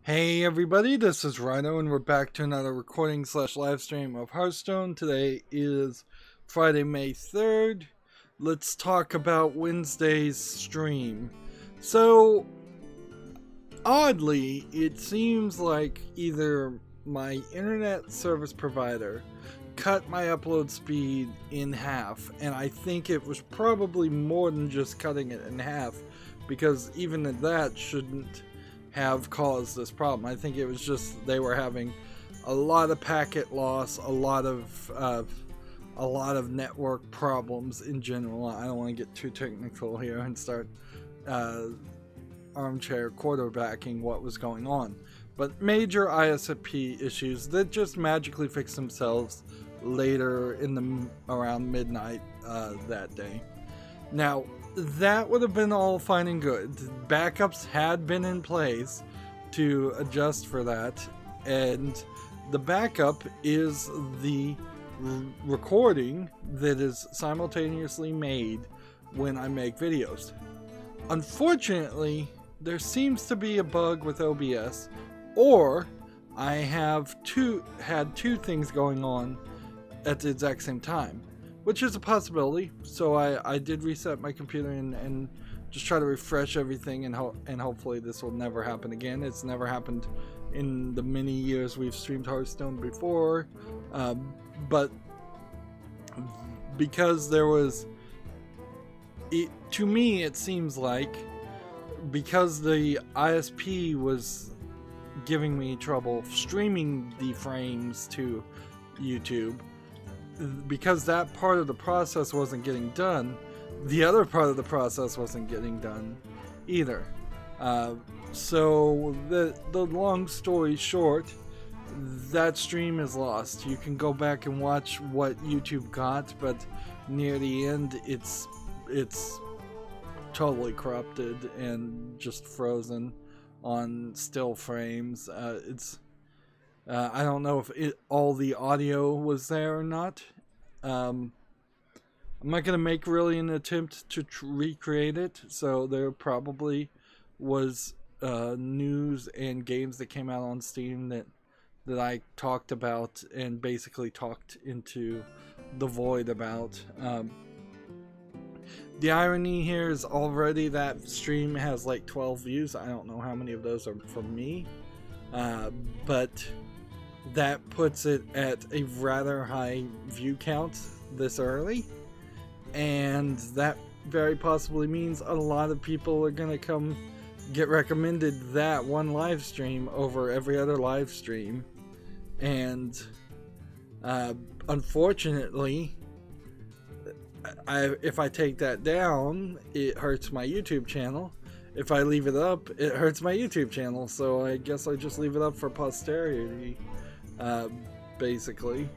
Hey everybody, this is Rydo and we're back to another recording slash live stream of Hearthstone. Today is Friday, May 3rd. Let's talk about Wednesday's stream. So, oddly, it seems like either my internet service provider cut my upload speed in half, and I think it was probably more than just cutting it in half, because even that shouldn't have caused this problem. I think it was just they were having a lot of packet loss, a lot of network problems in general. I don't want to get too technical here and start armchair quarterbacking what was going on, but major ISP issues that just magically fixed themselves later in the around midnight that day. Now, that would have been all fine and good. Backups had been in place to adjust for that, and the backup is the recording that is simultaneously made when I make videos. Unfortunately, there seems to be a bug with OBS, or I had two things going on at the exact same time, which is a possibility. So I did reset my computer and just try to refresh everything, and hopefully this will never happen again. It's never happened in the many years we've streamed Hearthstone before, but because there was, to me it seems like, because the ISP was giving me trouble streaming the frames to YouTube, because that part of the process wasn't getting done, the other part of the process wasn't getting done either. So the long story short, that stream is lost. You can go back and watch what YouTube got, but near the end it's totally corrupted and just frozen on still frames. I don't know if all the audio was there or not. I'm not going to make really an attempt to recreate it, so there probably was news and games that came out on Steam that I talked about and basically talked into the void about. The irony here is already that stream has like 12 views. I don't know how many of those are from me, but that puts it at a rather high view count this early, and that very possibly means a lot of people are going to come get recommended that one live stream over every other live stream. And unfortunately, if I take that down, it hurts my YouTube channel. If I leave it up, it hurts my YouTube channel. So I guess I just leave it up for posterity, basically.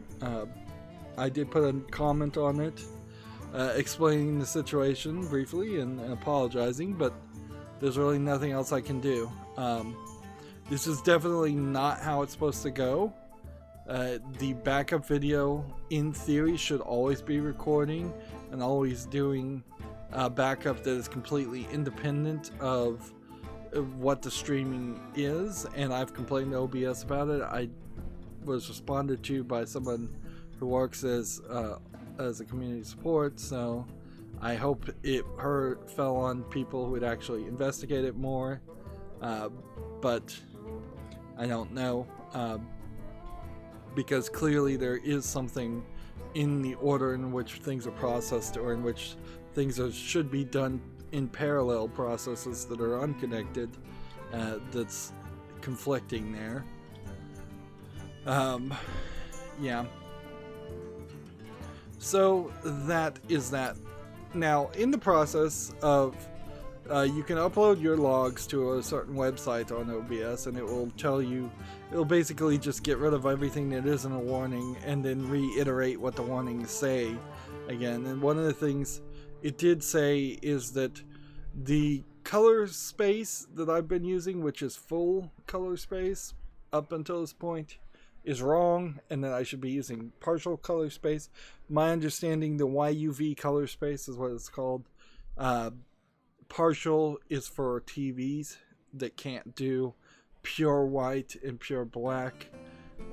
I did put a comment on it explaining the situation briefly and apologizing, but there's really nothing else I can do. This is definitely not how it's supposed to go. The backup video, in theory, should always be recording and always doing a backup that is completely independent of what the streaming is, and I've complained to OBS about it. I was responded to by someone who works as a community support, so I hope it fell on people who would actually investigate it more, but I don't know, because clearly there is something in the order in which things are processed, or in which things should be done in parallel processes that are unconnected, that's conflicting there. Yeah. So that is that. Now, in the process of, you can upload your logs to a certain website on OBS, and it will tell you, it'll basically just get rid of everything that isn't a warning and then reiterate what the warnings say again. And one of the things it did say is that the color space that I've been using, which is full color space up until this point, is wrong, and that I should be using partial color space. My understanding, the YUV color space is what it's called. Partial is for TVs that can't do pure white and pure black.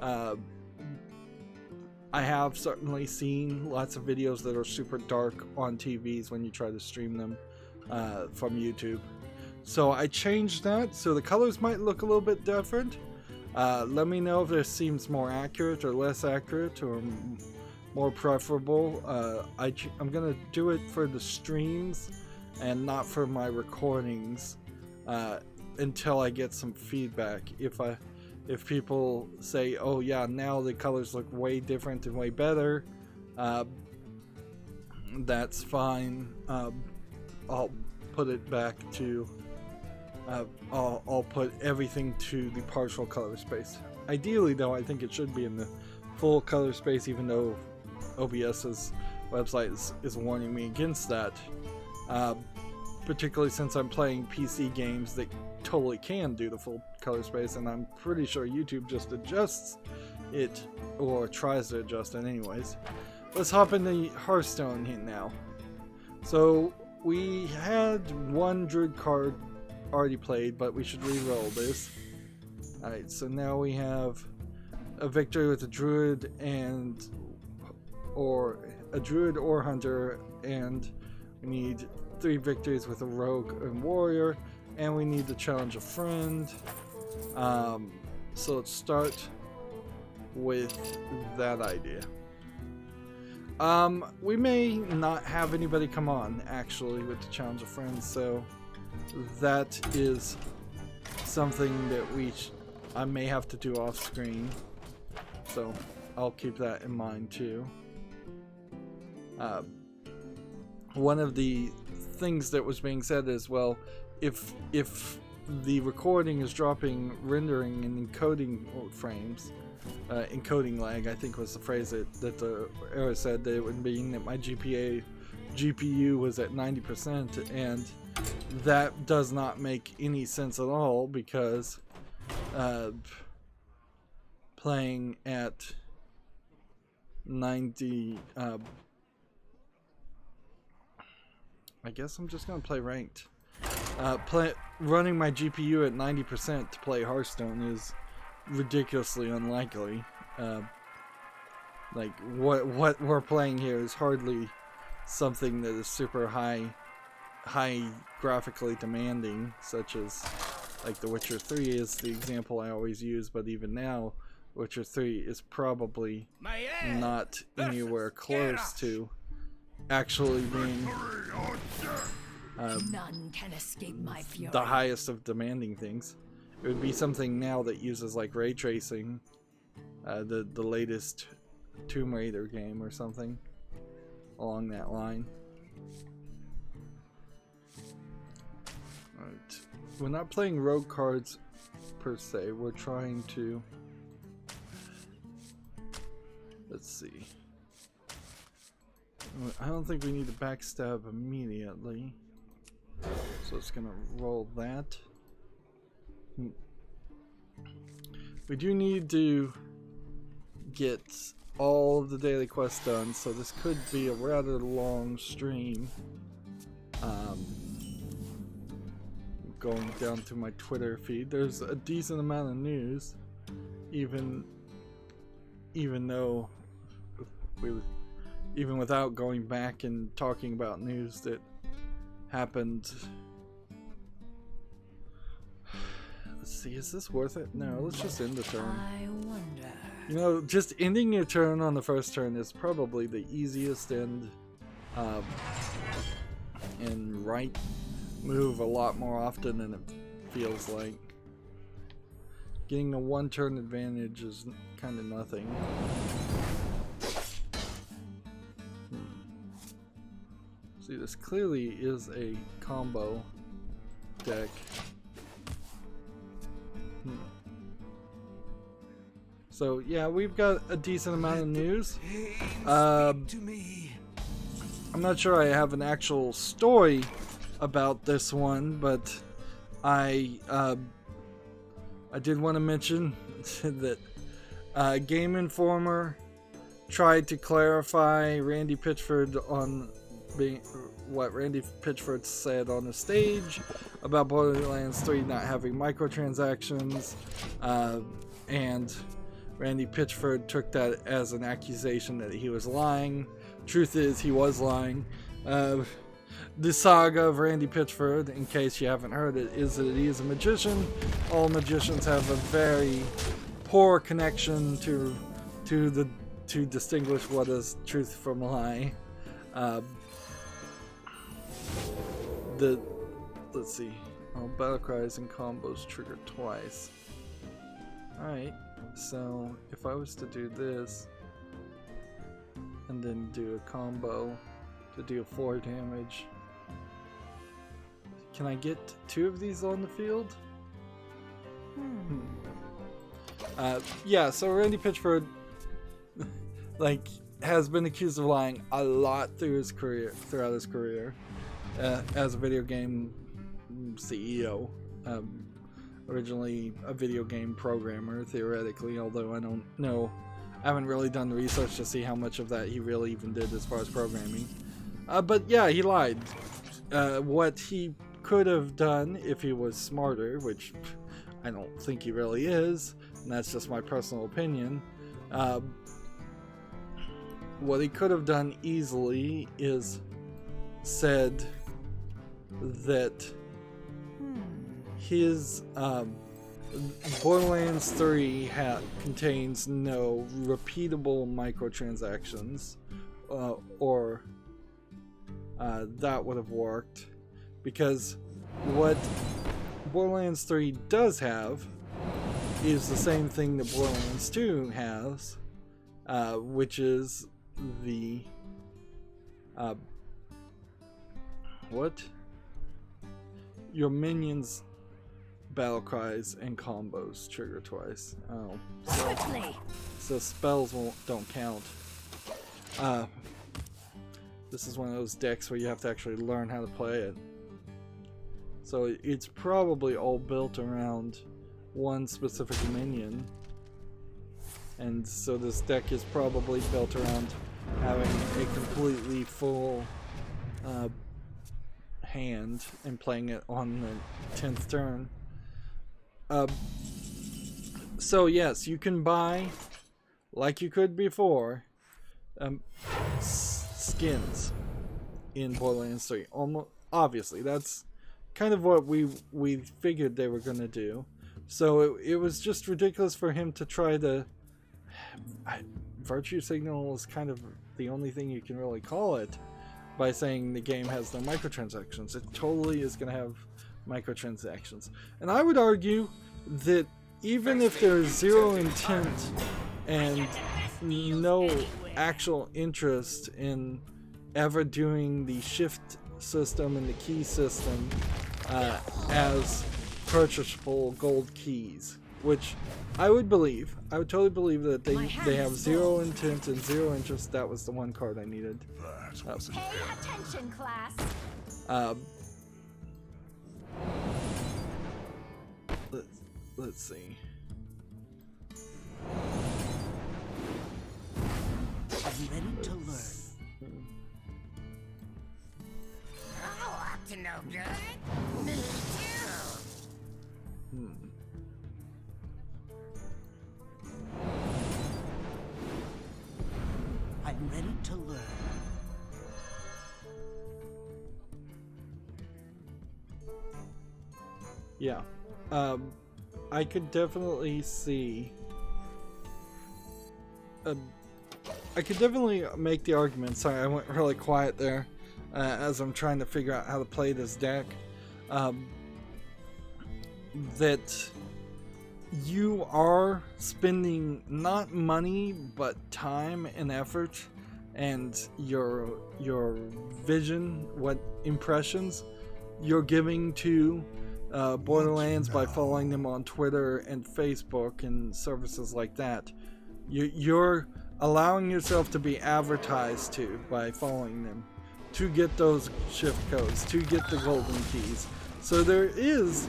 I have certainly seen lots of videos that are super dark on TVs when you try to stream them from YouTube. So I changed that so the colors might look a little bit different. Let me know if this seems more accurate or less accurate or more preferable. I'm gonna do it for the streams and not for my recordings until I get some feedback. If people say, oh yeah, now the colors look way different and way better, that's fine. I'll put it back to I'll put everything to the partial color space. Ideally though, I think it should be in the full color space, even though OBS's website is warning me against that, particularly since I'm playing PC games that totally can do the full color space, and I'm pretty sure YouTube just adjusts it, or tries to adjust it anyways. Let's hop into Hearthstone here now. So we had one druid card already played, but we should re-roll this. Alright, so now we have a victory with a druid or hunter, and we need 3 victories with a rogue and warrior, and we need to challenge a friend. So let's start with that idea. We may not have anybody come on actually with the challenge of friends, so that is something that I may have to do off screen, so I'll keep that in mind too. One of the things that was being said is, well, if the recording is dropping rendering and encoding frames, encoding lag, I think was the phrase that the error said, that it would mean that my GPU was at 90%, and that does not make any sense at all, because playing at 90, I guess I'm just gonna play ranked. Running my GPU at 90% to play Hearthstone is ridiculously unlikely. Like what we're playing here is hardly something that is super high graphically demanding, such as like The Witcher 3 is the example I always use, but even now Witcher 3 is probably not anywhere close to actually being none can escape my fury. The highest of demanding things. It would be something now that uses like ray tracing, the latest Tomb Raider game or something along that line. Right. We're not playing rogue cards per se. We're trying to, let's see. I don't think we need to backstab immediately, so it's gonna roll that. We do need to get all of the daily quests done, so this could be a rather long stream. Going down through my Twitter feed, there's a decent amount of news, even though even without going back and talking about news that happened. Let's see, is this worth it? No, let's just end the turn. I wonder. You know, just ending your turn on the first turn is probably the easiest and right move a lot more often than it feels like. Getting a one turn advantage is kind of nothing. See, this clearly is a combo deck. So yeah, we've got a decent amount of news. I'm not sure I have an actual story about this one, but I did want to mention that Game Informer tried to clarify Randy Pitchford on what Randy Pitchford said on the stage about Borderlands 3 not having microtransactions, and Randy Pitchford took that as an accusation that he was lying. Truth is, he was lying. The saga of Randy Pitchford, in case you haven't heard it, is that he is a magician. All magicians have a very poor connection to distinguish what is truth from lie. Let's see. Oh, battle cries and combos trigger twice. Alright, so if I was to do this and then do a combo to deal 4 damage, can I get 2 of these on the field? Yeah, so Randy Pitchford like has been accused of lying a lot throughout his career as a video game CEO. Originally a video game programmer, theoretically, although I don't know. I haven't really done the research to see how much of that he really even did as far as programming. But yeah, he lied. What he could have done if he was smarter, which I don't think he really is, and that's just my personal opinion. What he could have done easily is said that his Borderlands 3 contains no repeatable microtransactions, or that would have worked, because what Borderlands 3 does have is the same thing that Borderlands 2 has, which is the your minions battle cries and combos trigger twice. Oh, so spells don't count. This is one of those decks where you have to actually learn how to play it. So it's probably all built around one specific minion, and so this deck is probably built around having a completely full hand and playing it on the 10th turn. So yes, you can buy, like you could before, skins in Borderlands 3. Almost obviously, that's kind of what we figured they were going to do. So it was just ridiculous for him to try to virtue signal is kind of the only thing you can really call it, by saying the game has no microtransactions. It totally is going to have microtransactions. And I would argue that even if there's zero intent and no actual interest in ever doing the shift system and the key system as purchasable gold keys, which I would totally believe that they have zero intent and zero interest. That was the one card I needed. Pay attention, class. Let's see. I'm ready to learn. Oh, up to no good? Me too. I'm ready to learn. Yeah. I could definitely see. I could definitely make the argument. Sorry, I went really quiet there as I'm trying to figure out how to play this deck. That you are spending not money but time and effort and your vision, what impressions you're giving to Borderlands by following them on Twitter and Facebook and services like that. You're allowing yourself to be advertised to by following them, to get those shift codes, to get the golden keys. So there is,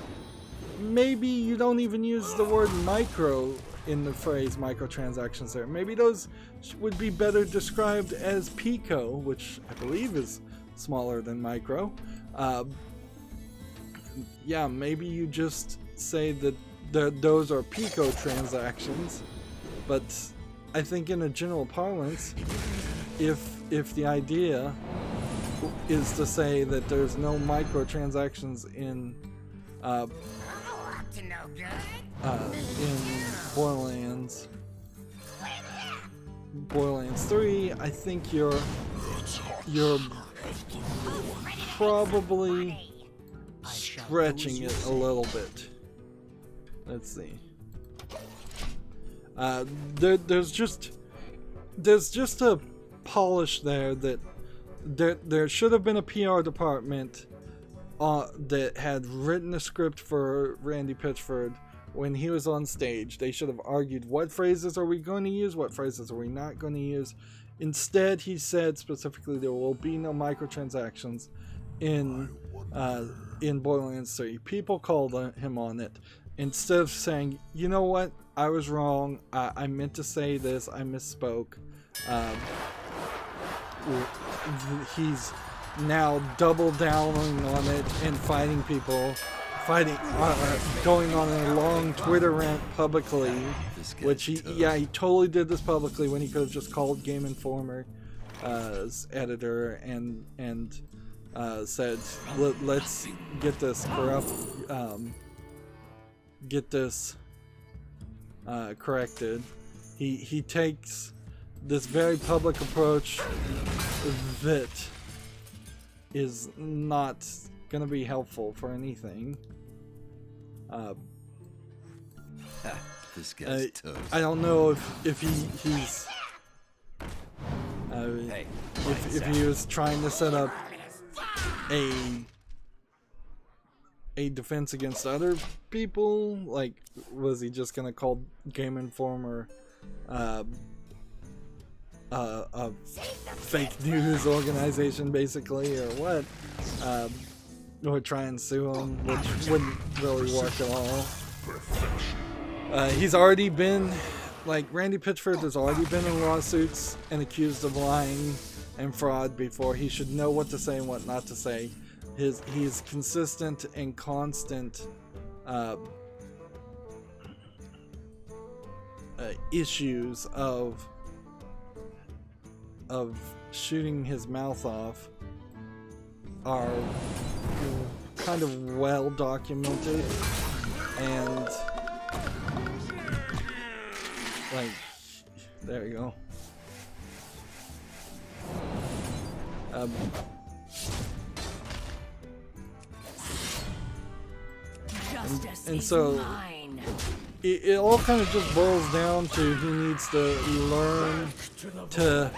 maybe you don't even use the word micro in the phrase microtransactions there. Maybe those would be better described as pico, which I believe is smaller than micro. Yeah, maybe you just say that those are pico transactions, but I think in a general parlance, if the idea is to say that there's no microtransactions in Borderlands 3, I think you're probably stretching it a little bit. Let's see. There's just a polish there that there should have been a PR department that had written a script for Randy Pitchford when he was on stage. They should have argued, what phrases are we going to use, what phrases are we not going to use. Instead, he said specifically there will be no microtransactions in Borderlands 3. People called him on it. Instead of saying, you know what, I was wrong, I meant to say this, I misspoke. He's now double downing on it and fighting people, going on a long Twitter rant publicly, which he totally did this publicly when he could have just called Game Informer's editor and said, let's get this corrected. He takes this very public approach that is not going to be helpful for anything. This guy's toast. I don't know if he's if he was trying to set up a defense against other people. Like, was he just gonna call Game Informer a fake news organization, basically, or what? Or try and sue him, which wouldn't really work at all. He's already been, like, Randy Pitchford has already been in lawsuits and accused of lying and fraud before. He should know what to say and what not to say. He's consistent and constant issues of shooting his mouth off are kind of well documented, and like, there you go. And so it all kind of just boils down to he needs to learn to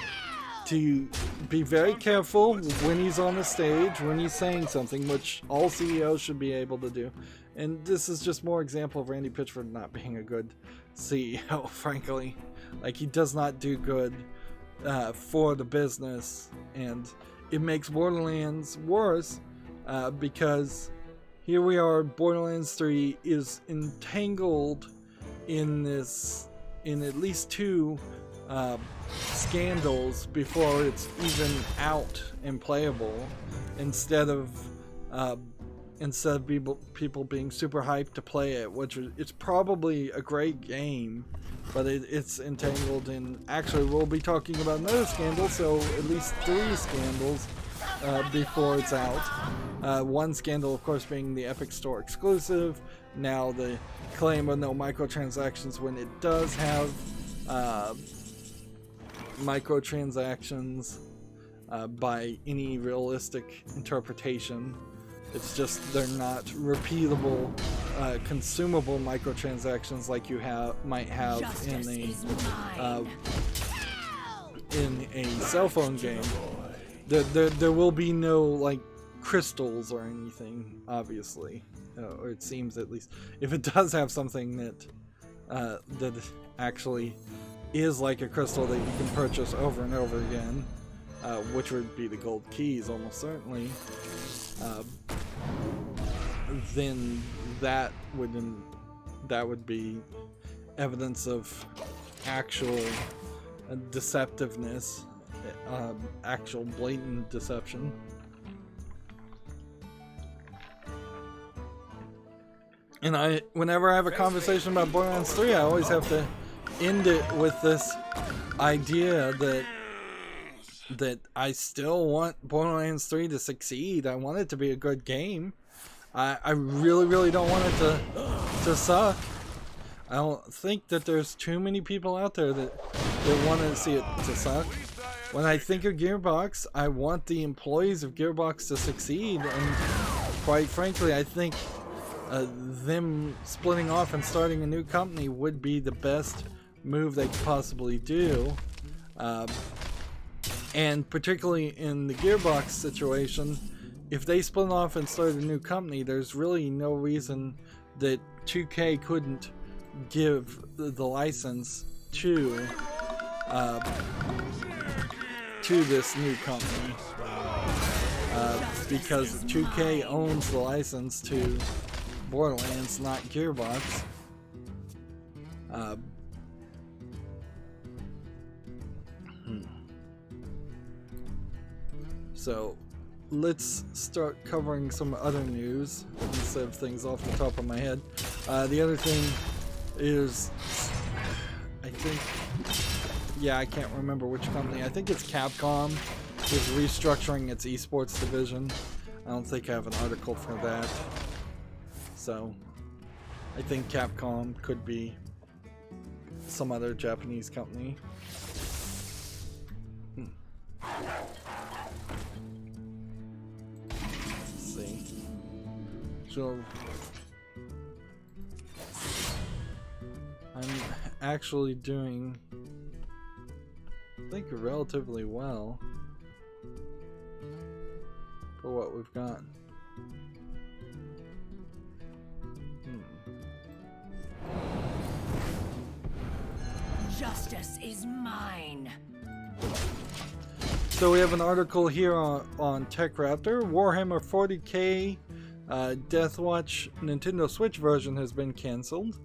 be very careful when he's on the stage, when he's saying something, which all CEOs should be able to do. And this is just more example of Randy Pitchford not being a good CEO, frankly. Like, he does not do good for the business, and it makes Borderlands worse because here we are, Borderlands 3 is entangled in at least two scandals before it's even out and playable, instead of people being super hyped to play it, which it's probably a great game, but it's entangled in, actually we'll be talking about another scandal, so at least 3 scandals before it's out. One scandal, of course, being the Epic Store exclusive, now the claim of no microtransactions when it does have microtransactions by any realistic interpretation. It's just they're not repeatable, consumable microtransactions like you might have in a cell phone game. There will be no, like, crystals or anything, obviously, or it seems, at least. If it does have something that actually is like a crystal that you can purchase over and over again, which would be the gold keys almost certainly, then that would be evidence of actual deceptiveness, actual blatant deception. And whenever I have a conversation about Borderlands 3, I always have to end it with this idea that I still want Borderlands 3 to succeed. I want it to be a good game. I really, really don't want it to suck. I don't think that there's too many people out there that want to see it to suck. When I think of Gearbox, I want the employees of Gearbox to succeed, and quite frankly, I think them splitting off and starting a new company would be the best move they could possibly do. And particularly in the Gearbox situation, if they split off and start a new company, there's really no reason that 2K couldn't give the license to this new company, because 2K owns the license to Borderlands, not Gearbox. So let's start covering some other news instead of things off the top of my head. The other thing is, I think, yeah, I can't remember which company. I think it's Capcom is restructuring its esports division. I don't think I have an article for that. So I think Capcom could be some other Japanese company. Let's see. So I'm actually doing, I think, relatively well for what we've got. Justice is mine. So we have an article here on TechRaptor. Warhammer 40k Deathwatch Nintendo Switch version has been cancelled.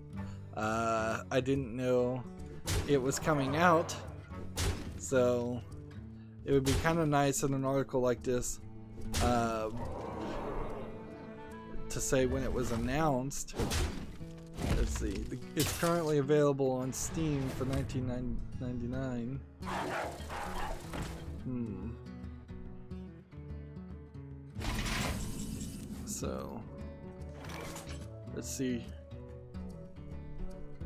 I didn't know it was coming out, so it would be kind of nice in an article like this to say when it was announced. Let's see. It's currently available on Steam for $19.99. So let's see.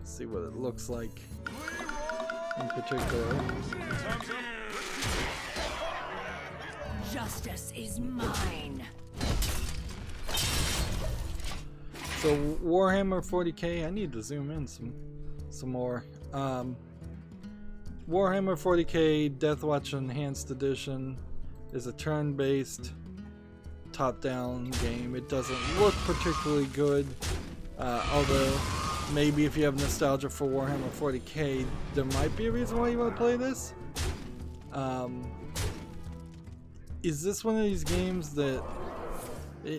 See what it looks like in particular. Justice is mine. So Warhammer 40k, I need to zoom in some more. Warhammer 40k Deathwatch Enhanced Edition is a turn-based top-down game. It doesn't look particularly good, although maybe if you have nostalgia for Warhammer 40k, there might be a reason why you want to play this. Is this one of these games that...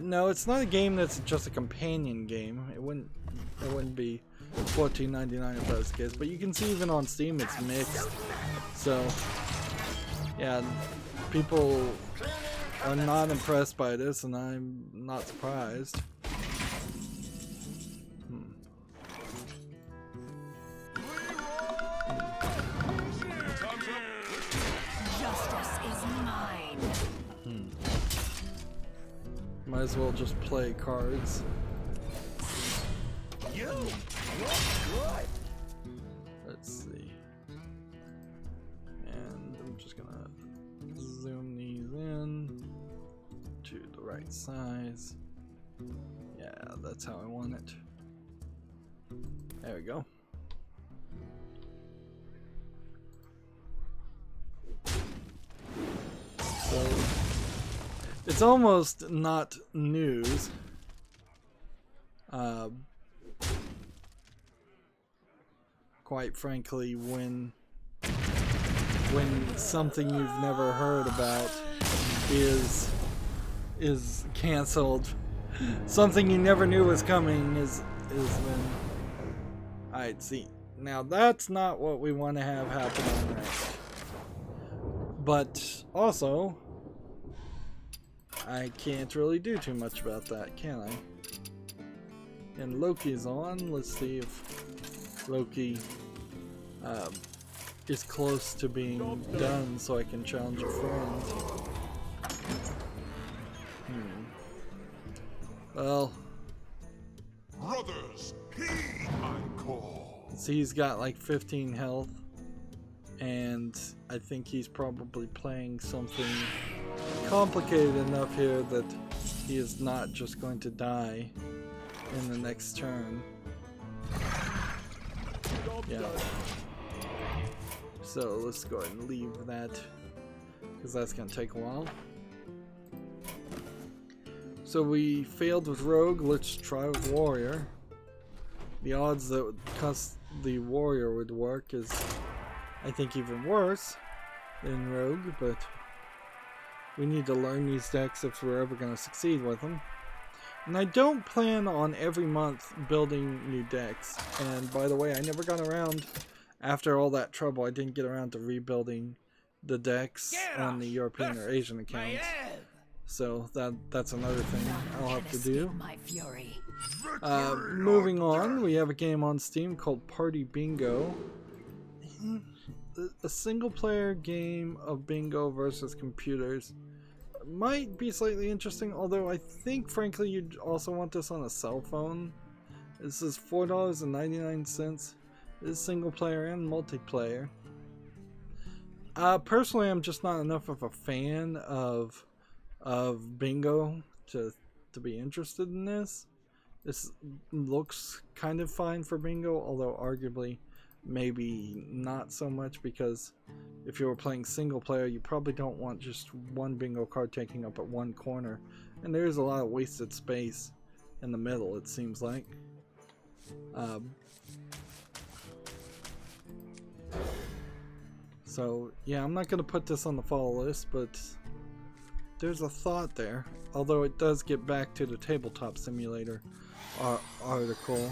no, it's not a game that's just a companion game. It wouldn't be $14.99 if that was the case. But you can see even on Steam it's mixed. So, yeah, people are not impressed by this, and I'm not surprised. Might as well just play cards. Let's see. And I'm just gonna zoom these in to the right size. Yeah, that's how I want it. There we go. So it's almost not news. Quite frankly, when something you've never heard about is canceled, something you never knew was coming is when. Alright, see, now that's not what we want to have happen on next. But also, I can't really do too much about that, can I? And Loki's on. Let's see if Loki is close to being done so I can challenge a friend. Well, Brothers, heed my call. see, he's got like 15 health, and I think he's probably playing something complicated enough here that he is not just going to die in the next turn. Yeah. So let's go ahead and leave that, because that's going to take a while. So we failed with Rogue, let's try with Warrior. The odds that the Warrior would work is, I think, even worse than Rogue, but we need to learn these decks if we're ever going to succeed with them. And I don't plan on every month building new decks. And by the way, I never got around, after all that trouble, I didn't get around to rebuilding the decks on the European or Asian accounts. So that's another thing I'll have to do. My fury. Moving on, we have a game on Steam called Party Bingo. A single player game of bingo versus computers. Might be slightly interesting, although I think frankly you'd also want this on a cell phone. This is $4.99. This is single player and multiplayer. Personally, I'm just not enough of a fan of bingo to be interested in this. This looks kind of fine for bingo, although arguably maybe not so much, because if you were playing single player you probably don't want just one bingo card taking up at one corner, and there's a lot of wasted space in the middle, it seems like. So yeah, I'm not going to put this on the follow list, but there's a thought there, although it does get back to the tabletop simulator article,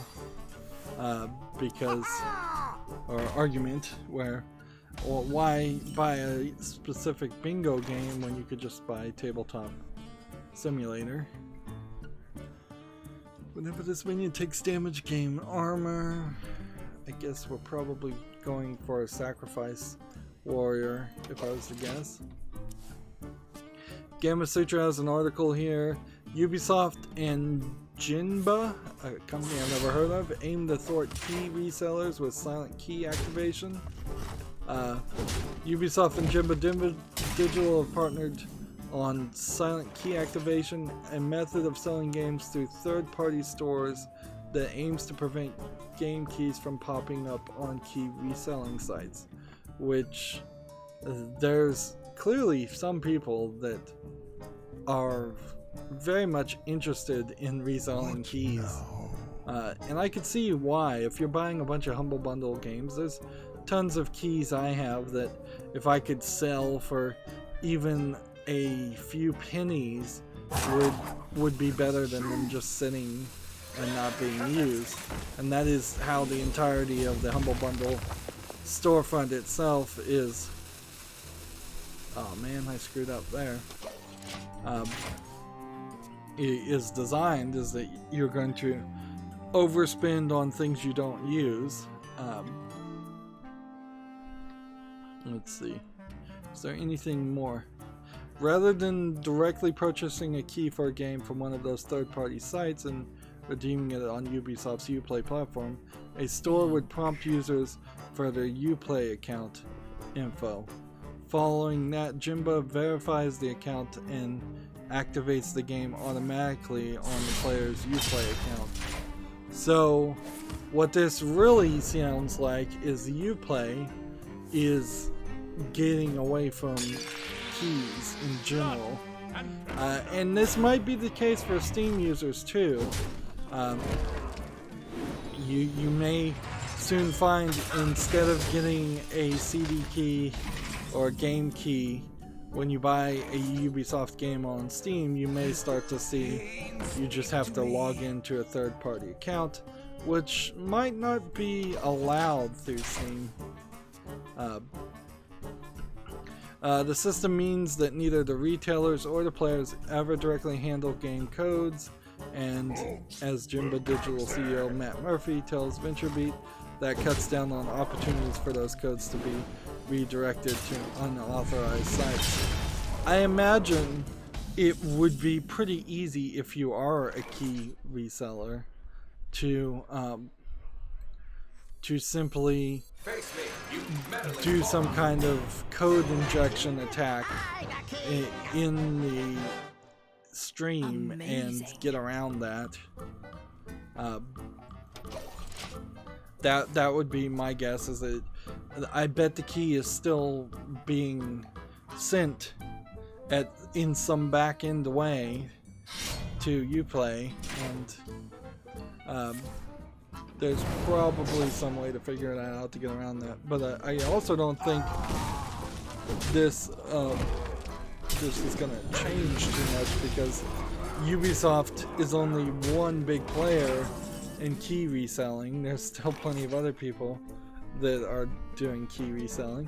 because, or argument, where, well, why buy a specific bingo game when you could just buy tabletop simulator? Whenever this minion takes damage, gain armor. I guess we're probably going for a sacrifice warrior, if I was to guess. Gamma Sutra has an article here. Ubisoft and Jinba, a company I've never heard of, aim to thwart key resellers with silent key activation. Ubisoft and Jinba Digital have partnered on silent key activation, a method of selling games through third-party stores that aims to prevent game keys from popping up on key reselling sites. Which, there's clearly some people that are very much interested in reselling keys, and I could see why. If you're buying a bunch of Humble Bundle games, there's tons of keys I have that if I could sell for even a few pennies would be better than them just sitting and not being used. And that is how the entirety of the Humble Bundle storefront itself is. Oh man, I screwed up there. Is designed, is that you're going to overspend on things you don't use. Let's see, is there anything more? Rather than directly purchasing a key for a game from one of those third-party sites and redeeming it on Ubisoft's Uplay platform, a store would prompt users for their Uplay account info. Following that, Jinba verifies the account and activates the game automatically on the player's Uplay account. So what this really sounds like is Uplay is getting away from keys in general. And this might be the case for Steam users too. You may soon find, instead of getting a CD key or a game key when you buy a Ubisoft game on Steam, you may start to see you just have to log into a third-party account, which might not be allowed through Steam. The system means that neither the retailers or the players ever directly handle game codes, And as Jimba Digital CEO Matt Murphy tells VentureBeat, that cuts down on opportunities for those codes to be redirected to unauthorized sites. I imagine it would be pretty easy if you are a key reseller to simply do some kind of code injection attack in the stream and get around that. That would be my guess. Is that I bet the key is still being sent in some back end way to Uplay, and there's probably some way to figure that out to get around that. But I also don't think this is gonna change too much, because Ubisoft is only one big player in key reselling. There's still plenty of other people that are doing key reselling,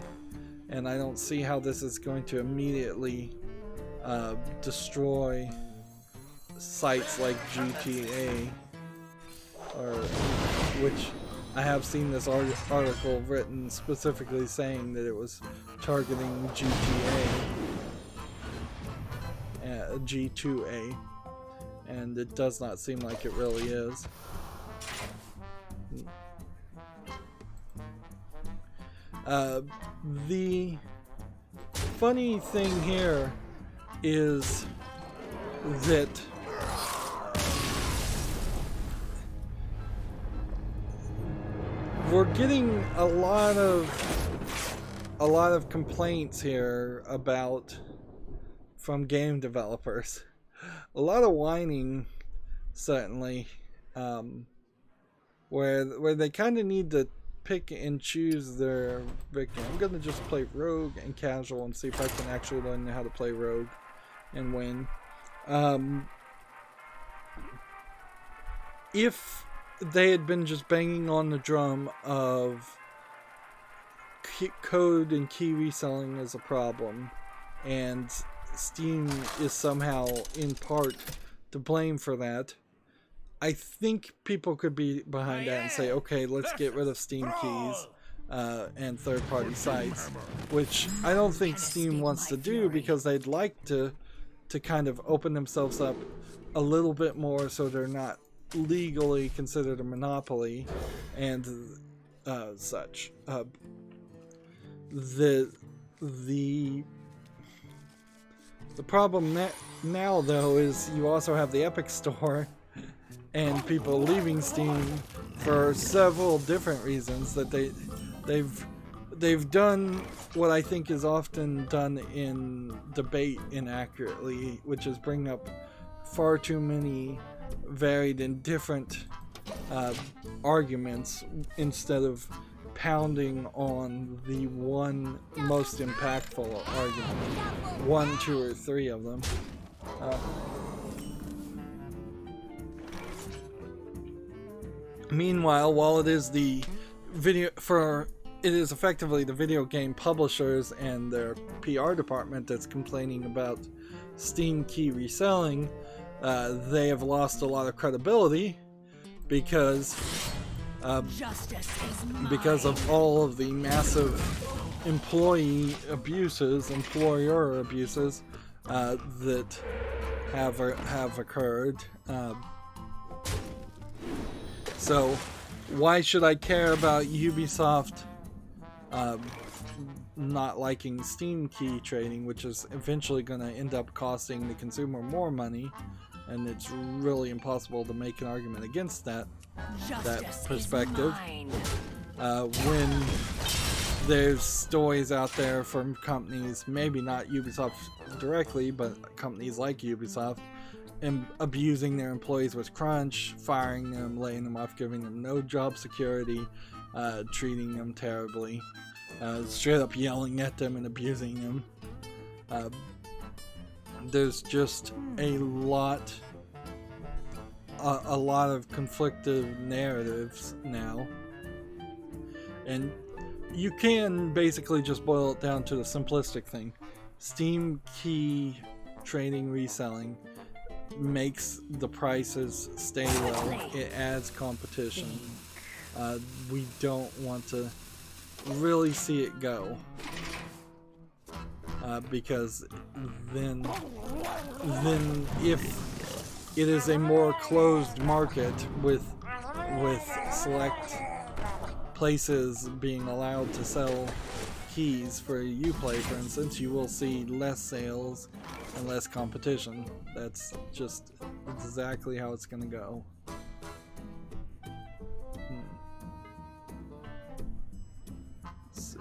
and I don't see how this is going to immediately destroy sites like GTA, or which I have seen this article written specifically saying that it was targeting G2A, and it does not seem like it really is. The funny thing here is that we're getting a lot of complaints here from game developers. A lot of whining, certainly, where they kind of need to pick and choose their victim. I'm gonna just play rogue and casual and see if I can actually learn how to play rogue and win. If they had been just banging on the drum of code and key reselling as a problem, and Steam is somehow in part to blame for that, I think people could be behind that and say, okay, let's get rid of Steam keys and third-party sites, which I don't think Steam wants to do, because they'd like to kind of open themselves up a little bit more so they're not legally considered a monopoly and such. The problem now, though, is you also have the Epic Store and people leaving Steam for several different reasons. That they've done what I think is often done in debate inaccurately, which is bring up far too many varied and different arguments instead of pounding on the one most impactful argument, 1, 2, or 3 of them. Meanwhile, while it is effectively the video game publishers and their PR department that's complaining about Steam key reselling, they have lost a lot of credibility because of all of the massive employer abuses that have occurred. So why should I care about Ubisoft not liking Steam key trading, which is eventually going to end up costing the consumer more money, and it's really impossible to make an argument against that perspective when there's stories out there from companies, maybe not Ubisoft directly, but companies like Ubisoft, and abusing their employees with crunch, firing them, laying them off, giving them no job security, treating them terribly, straight up yelling at them and abusing them. There's just a lot of conflicted narratives now, and you can basically just boil it down to the simplistic thing. Steam key trading reselling makes the prices stay low. It adds competition. We don't want to really see it go, because then if it is a more closed market with select places being allowed to sell keys for Uplay, for instance, you will see less sales and less competition. That's just exactly how it's going to go. Let's see.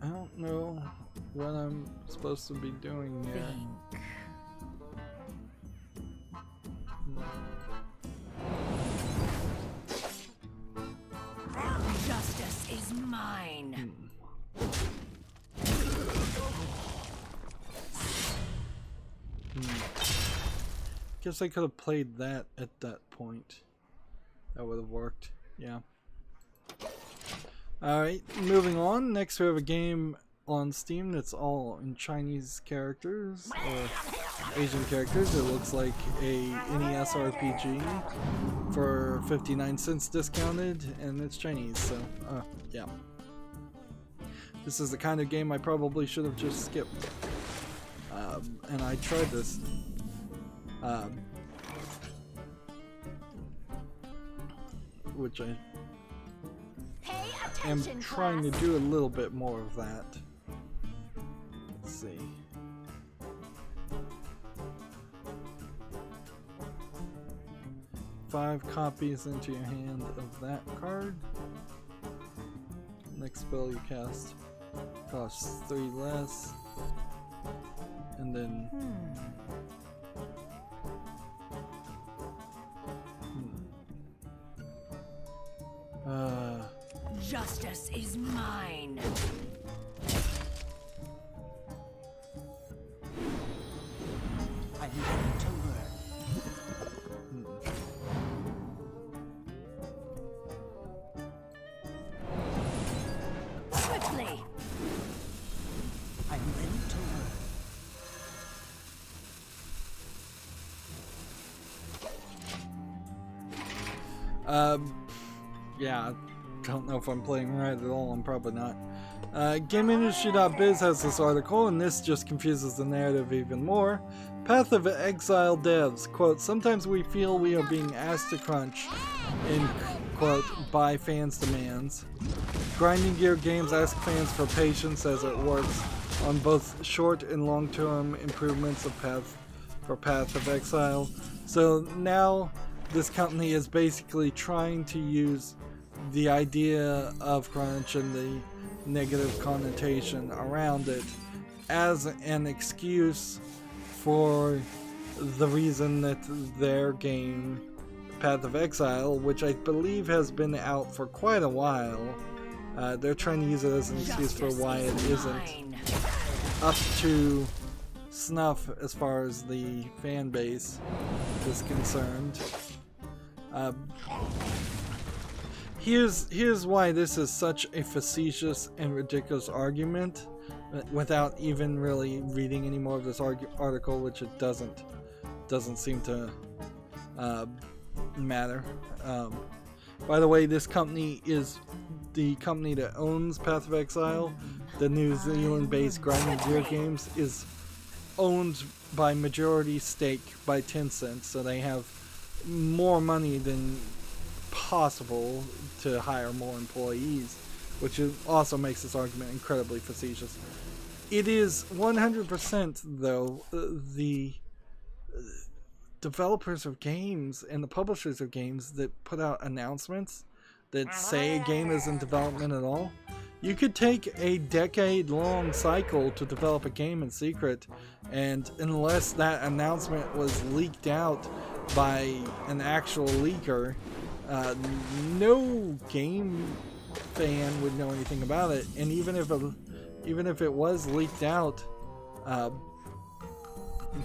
I don't know what I'm supposed to be doing here. Justice is mine. Guess I could have played that at that point. That would have worked. Yeah. Alright, moving on. Next we have a game on Steam that's all in Chinese characters, or Asian characters. It looks like a NES RPG for 59 cents discounted, and it's Chinese, so yeah. This is the kind of game I probably should have just skipped. And I tried this. Which I am trying to do a little bit more of that. Let's see. Five copies into your hand of that card. Next spell you cast costs 3 less. And then Justice is mine. I'm ready to learn. Swiftly. I'm ready to learn. Yeah. Don't know if I'm playing right at all. I'm probably not. GameIndustry.biz has this article, and this just confuses the narrative even more. Path of Exile devs, quote, sometimes we feel we are being asked to crunch, in quote, by fans' demands. Grinding Gear Games ask fans for patience as it works on both short and long-term improvements of Path of Exile. So now this company is basically trying to use the idea of crunch and the negative connotation around it as an excuse for the reason that their game, Path of Exile, which I believe has been out for quite a while, they're trying to use it as an excuse for why it isn't up to snuff as far as the fan base is concerned. Here's why this is such a facetious and ridiculous argument, without even really reading any more of this article, which it doesn't seem to matter. By the way, this company is the company that owns Path of Exile. The New Zealand-based Grinding Gear Games is owned by majority stake by Tencent, so they have more money than possible to hire more employees, which also makes this argument incredibly facetious. It is 100% though the developers of games and the publishers of games that put out announcements that say a game is in development at all. You could take a decade-long cycle to develop a game in secret, and unless that announcement was leaked out by an actual leaker, no game fan would know anything about it. And even if it was leaked out,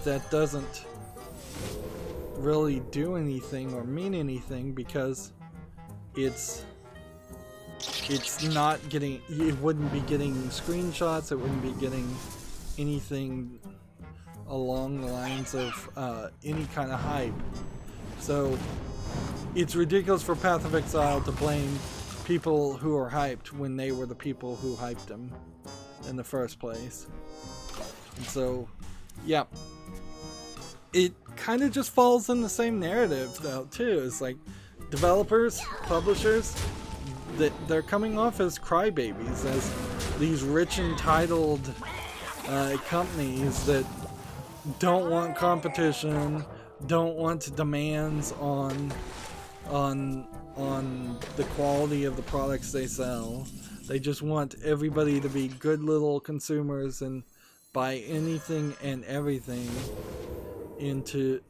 that doesn't really do anything or mean anything, because it's not getting, it wouldn't be getting screenshots, it wouldn't be getting anything along the lines of any kind of hype. So it's ridiculous for Path of Exile to blame people who are hyped when they were the people who hyped them in the first place. And so, yeah. It kind of just falls in the same narrative though too. It's like developers, publishers, they're coming off as crybabies, as these rich entitled companies that don't want competition, don't want demands on the quality of the products they sell. They just want everybody to be good little consumers and buy anything and everything into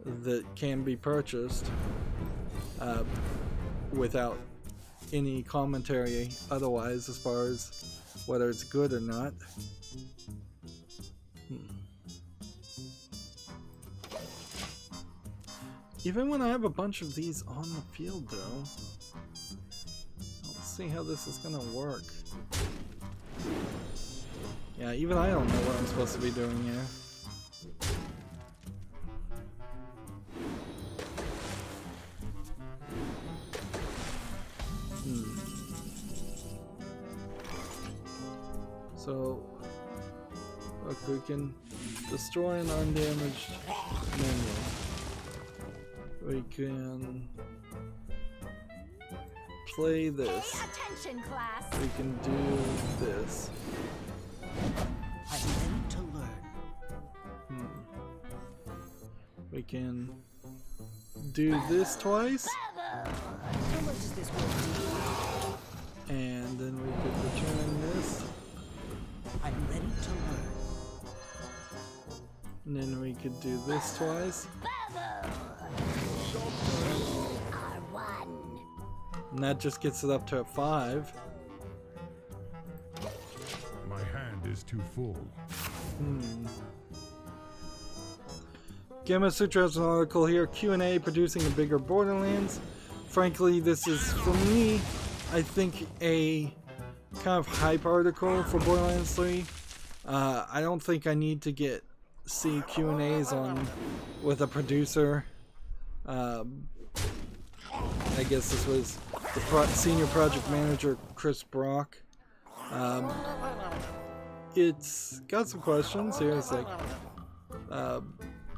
that can be purchased without any commentary otherwise as far as whether it's good or not. Even when I have a bunch of these on the field though, let's see how this is gonna work. Yeah, even I don't know what I'm supposed to be doing here. So, look, we can destroy an undamaged minion. We can play this. Pay attention, class. We can do this. I meant to learn. We can do this twice. How much is this worth? And then we could return this. I'm ready to learn. And then we could do this twice. And that just gets it up to a 5. My hand is too full. Gamma Sutra has an article here, Q&A producing a bigger Borderlands. Frankly, this is, for me, I think a kind of hype article for Borderlands 3. I don't think I need to see Q&As on with a producer. I guess this was the senior project manager, Chris Brock. It's got some questions here. It's like,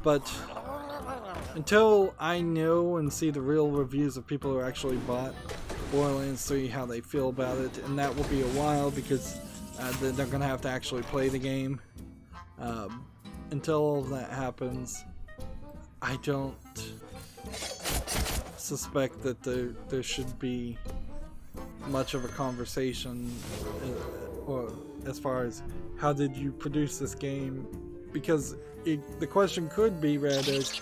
but until I know and see the real reviews of people who actually bought Borderlands 3, how they feel about it, and that will be a while because they're going to have to actually play the game. Until all of that happens, I don't suspect that there should be much of a conversation or as far as how did you produce this game, because the question could be read as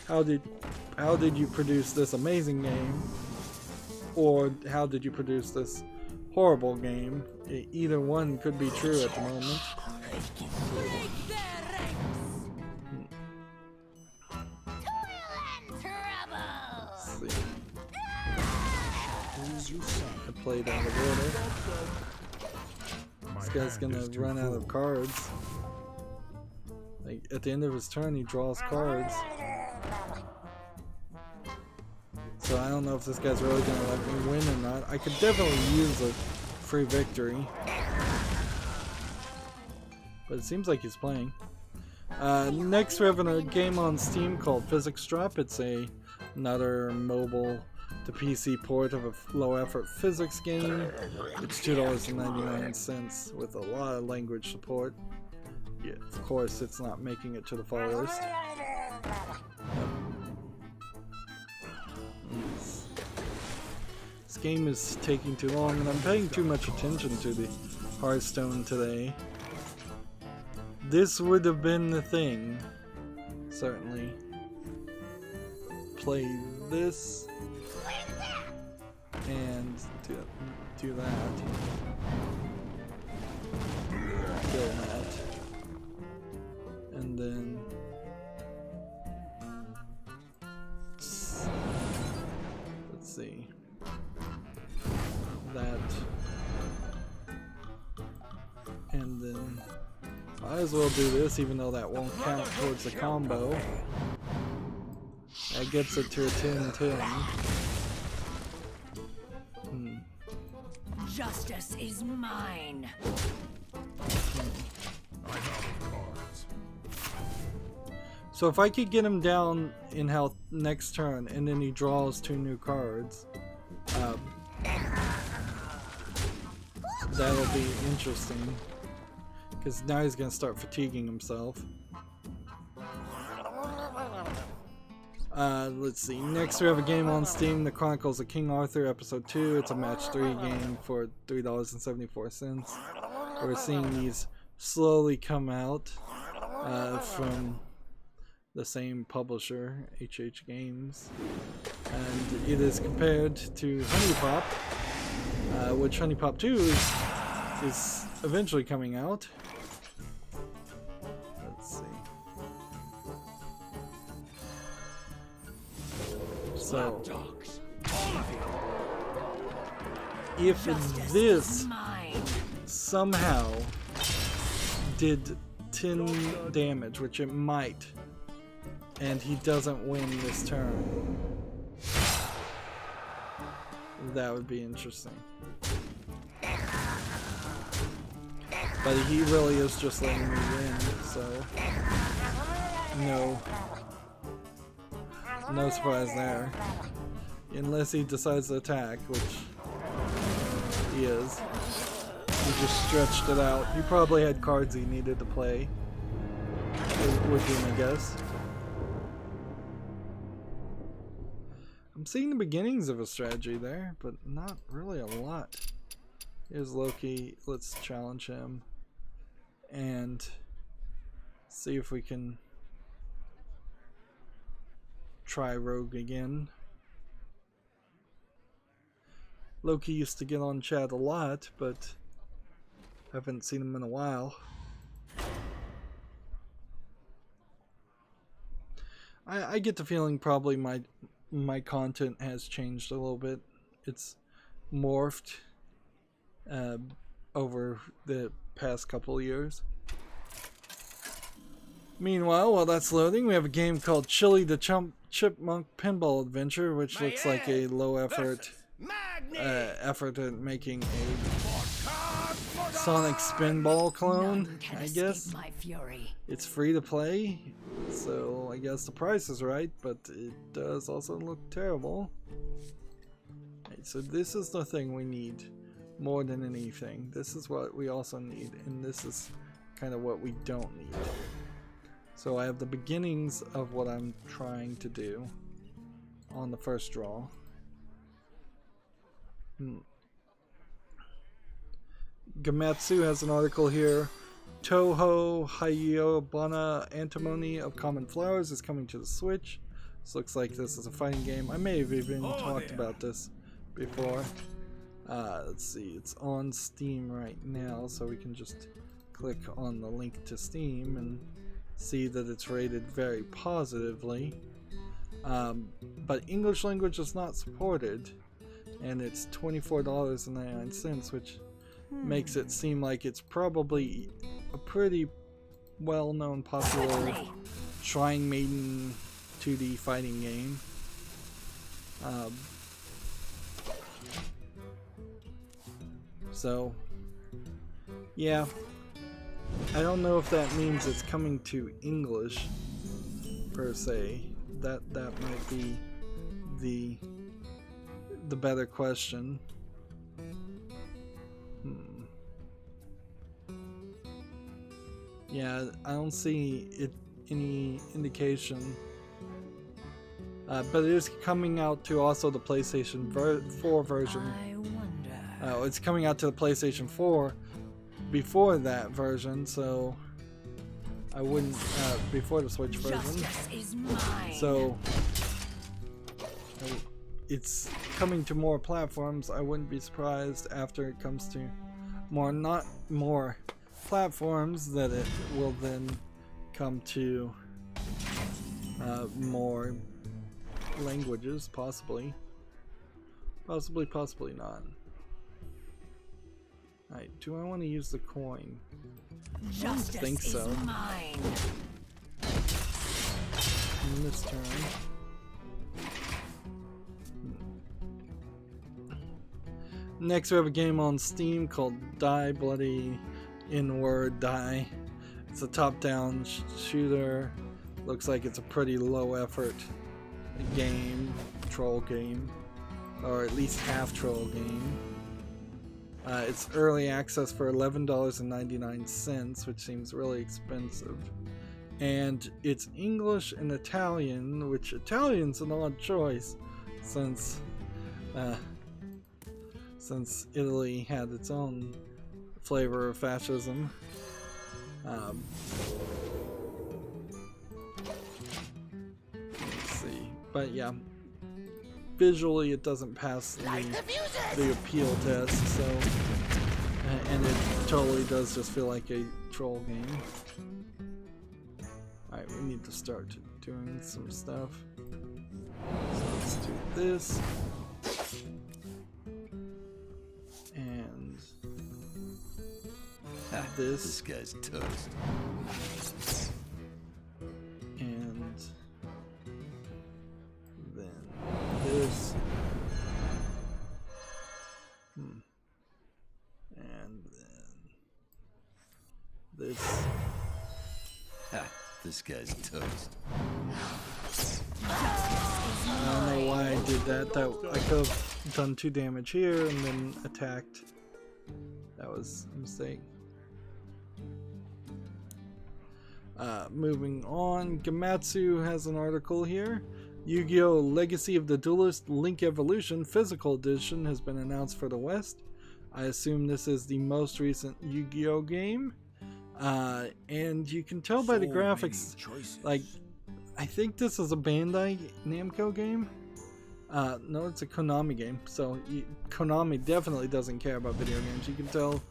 how did you produce this amazing game, or how did you produce this horrible game. Either one could be true at the moment. I played out of order. This guy's gonna run out of cards. Like, at the end of his turn, he draws cards. So I don't know if this guy's really gonna let me win or not. I could definitely use a free victory. But it seems like he's playing. Next we have a game on Steam called Physics Drop. It's another mobile to PC port of a low-effort physics game. It's $2.99 with a lot of language support. Yeah, of course, it's not making it to the fall list. This game is taking too long, and I'm paying too much attention to the Hearthstone today. This would have been the thing, certainly. Play this and do that. Kill that. And then let's see. That Might as well do this, even though that won't count towards the combo. That gets it to a 10-10. Justice is mine. So if I could get him down in health next turn, and then he draws 2 new cards, that'll be interesting. Because now he's gonna start fatiguing himself. Let's see. Next we have a game on Steam, The Chronicles of King Arthur Episode 2. It's a match 3 game for $3.74. We're seeing these slowly come out from the same publisher, HH Games. And it is compared to Honey Pop, which Honey Pop 2 is eventually coming out. Let's see. So, if this somehow did 10 damage, which it might, and he doesn't win this turn, that would be interesting. But he really is just letting me win, so no surprise there. Unless he decides to attack, which he is. He just stretched it out. He probably had cards he needed to play, would be my guess. I'm seeing the beginnings of a strategy there, but not really a lot. Here's Loki. Let's challenge him and see if we can try Rogue again. Loki used to get on chat a lot, but haven't seen him in a while. I get the feeling probably my content has changed a little bit. It's morphed over the past couple of years. Meanwhile, while that's loading, we have a game called Chili the Chipmunk Pinball Adventure, which looks like a low effort effort at making a Sonic Spinball clone, I guess. It's free to play, so I guess the price is right, but it does also look terrible. Right, so this is the thing we need more than anything. This is what we also need, and this is kind of what we don't need. So I have the beginnings of what I'm trying to do on the first draw. Gamatsu has an article here. Toho Hayobana Antimony of Common Flowers is coming to the Switch. This looks like this is a fighting game. I may have even talked about this before. Let's see, it's on Steam right now, so we can just click on the link to Steam and see that it's rated very positively. But English language is not supported, and it's $24.99, which makes it seem like it's probably a pretty well-known, popular Shrine Maiden 2D fighting game. So, yeah, I don't know if that means it's coming to English per se. That might be the better question. Yeah, I don't see any indication. But it is coming out to also the PlayStation 4 version. I wonder. It's coming out to the PlayStation 4 before that version, so I wouldn't before the Switch version. Justice is mine. So it's coming to more platforms. I wouldn't be surprised after it comes to not more platforms that it will then come to more languages, possibly not. Alright, do I want to use the coin? Justice think so. is mine. In this turn. Next we have a game on Steam called Die Bloody Inward Die. It's a top-down shooter. Looks like it's a pretty low effort game, troll game, or at least half troll game. It's early access for $11.99, which seems really expensive. And it's English and Italian, which Italian's an odd choice since Italy had its own flavor of fascism. Let's see, but yeah, visually it doesn't pass the appeal test, so and it totally does just feel like a troll game. Alright, we need to start doing some stuff. So let's do this. And This guy's toast. And then this. And then this. This guy's toast. I don't know why I did that. I could have done 2 damage here and then attacked. That was a mistake. Moving on, Gamatsu has an article here. Yu-Gi-Oh! Legacy of the Duelist Link Evolution Physical Edition has been announced for the West. I assume this is the most recent Yu-Gi-Oh! Game. And you can tell by the graphics, like, I think this is a Bandai Namco game. No, it's a Konami game. So Konami definitely doesn't care about video games. You can tell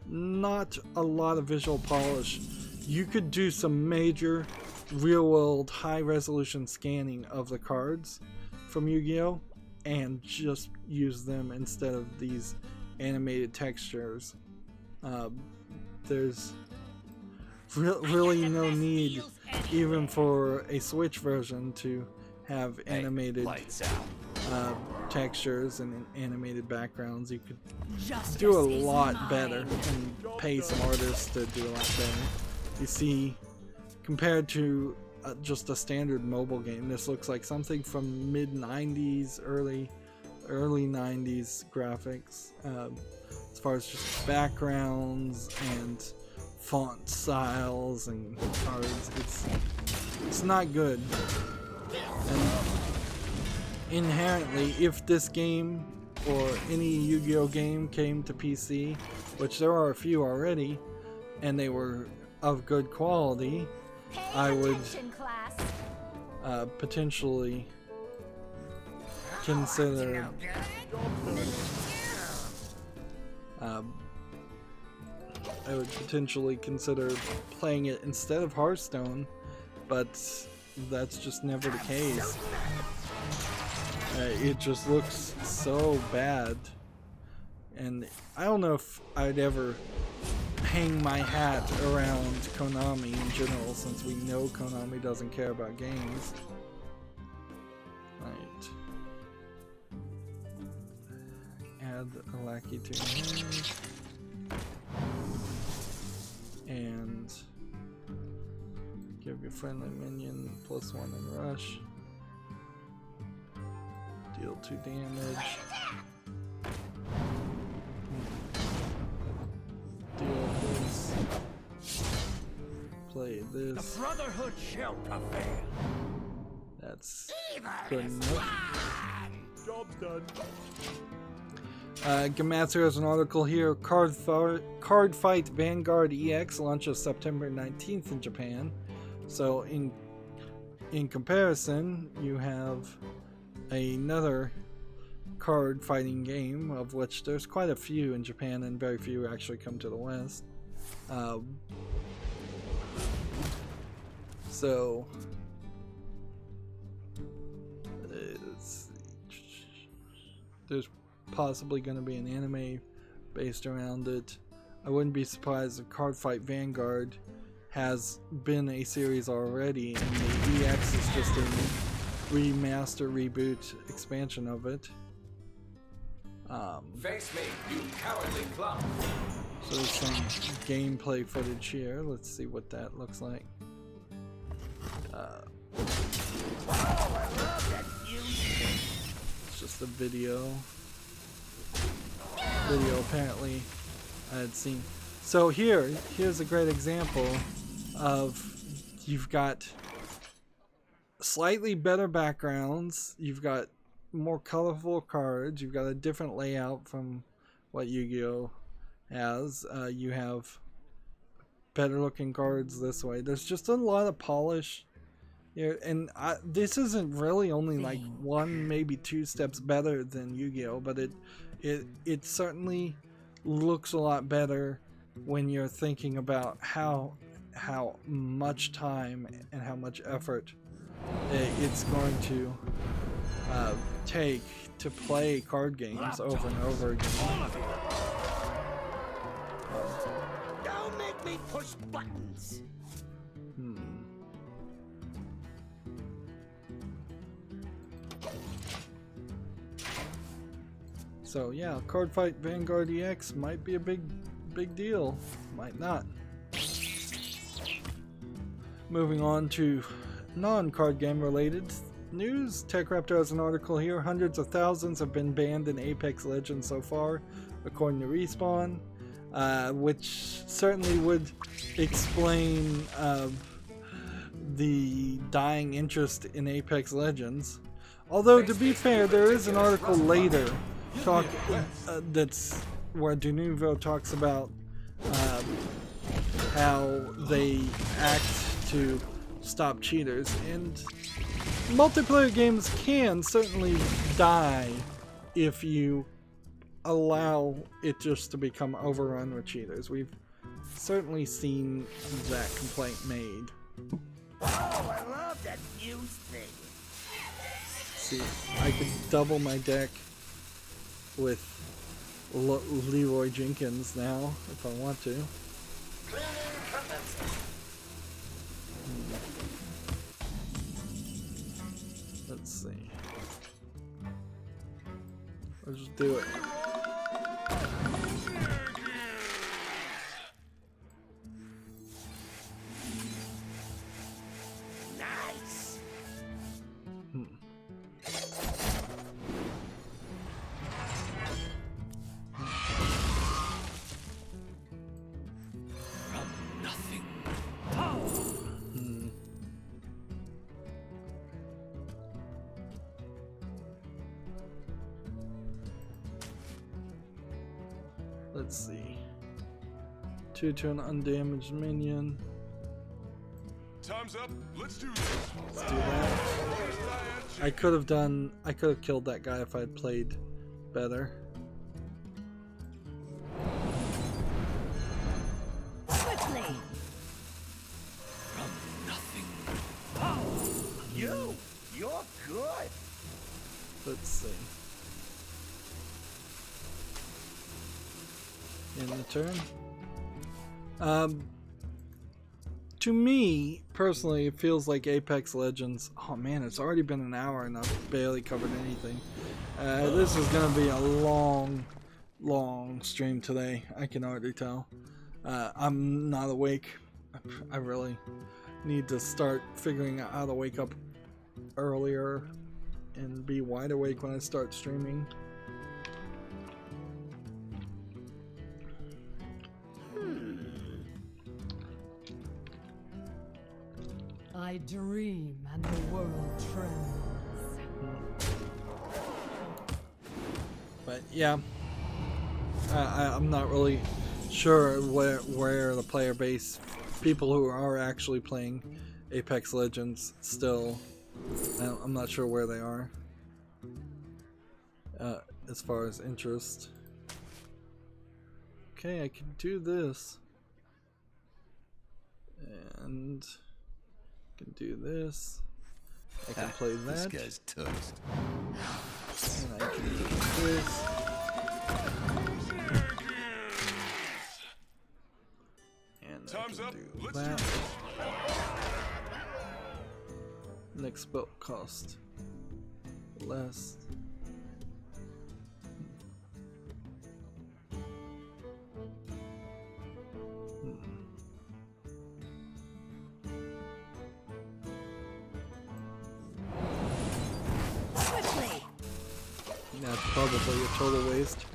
not a lot of visual polish. You could do some major real-world high-resolution scanning of the cards from Yu-Gi-Oh! And just use them instead of these animated textures. There's really no need, even for a Switch version, to have animated textures and animated backgrounds. You could do a lot better and pay some artists to do a lot better. You see, compared to just a standard mobile game, this looks like something from mid-90s, early 90s graphics. As far as just backgrounds and font styles and cards, it's not good. And inherently, if this game or any Yu-Gi-Oh! Game came to PC, which there are a few already, and they were of good quality, I would potentially consider playing it instead of Hearthstone, but that's just never the case. It just looks so bad, and I don't know if I'd ever hang my hat around Konami in general, since we know Konami doesn't care about games. Right. Add a lackey to him. And give your friendly minion +1 in rush. Deal 2 damage. Deal this. Play this. The Brotherhood shall prevail. That's good enough. Job's done. Gamatsu has an article here. Card Fight Vanguard EX launches September 19th in Japan. So in comparison, you have another card fighting game, of which there's quite a few in Japan and very few actually come to the West. So there's possibly going to be an anime based around it. I wouldn't be surprised if Cardfight Vanguard has been a series already, and the EX is just a remaster, reboot, expansion of it. Face me, you cowardly clown. So there's some gameplay footage here. Let's see what that looks like. It's just a video. Apparently I had seen. So here's a great example of, you've got slightly better backgrounds, you've got more colorful cards, you've got a different layout from what Yu-Gi-Oh has. You have better looking cards this way. There's just a lot of polish here, and this isn't really only like one, maybe two steps better than Yu-Gi-Oh, but it certainly looks a lot better when you're thinking about how much time and how much effort it's going to take to play card games over and over again. Don't make me push buttons. So yeah, Cardfight Vanguard EX might be a big deal, might not. Moving on to non-card game related news, TechRaptor has an article here. Hundreds of thousands have been banned in Apex Legends so far, according to Respawn, which certainly would explain the dying interest in Apex Legends. Although, to be fair, there is an article later that's where Denuvo talks about how they act to stop cheaters, and multiplayer games can certainly die if you allow it just to become overrun with cheaters. We've certainly seen that complaint made. Oh, I love that fuse thing. See, I could double my deck with Leroy Jenkins now if I want to. Let's see. Let's just do it. Nice. Let's see. 2 to an undamaged minion. Time's up. Let's do this. Let's do that. I could have killed that guy if I'd played better. Quickly. You're good. Let's see. In the turn. To me, personally, it feels like Apex Legends. Oh man, it's already been an hour and I've barely covered anything. This is going to be a long stream today. I can already tell. I'm not awake. I really need to start figuring out how to wake up earlier and be wide awake when I start streaming. I dream and the world trembles. But yeah, I'm not really sure where the player base, people who are actually playing Apex Legends still, I'm not sure where they are as far as interest. Okay, I can do this, and I can do this. I can play that. This guy's toast. And I can do this. up. Do Let's do that. this. Next build cost less. Quickly. That's probably a total waste.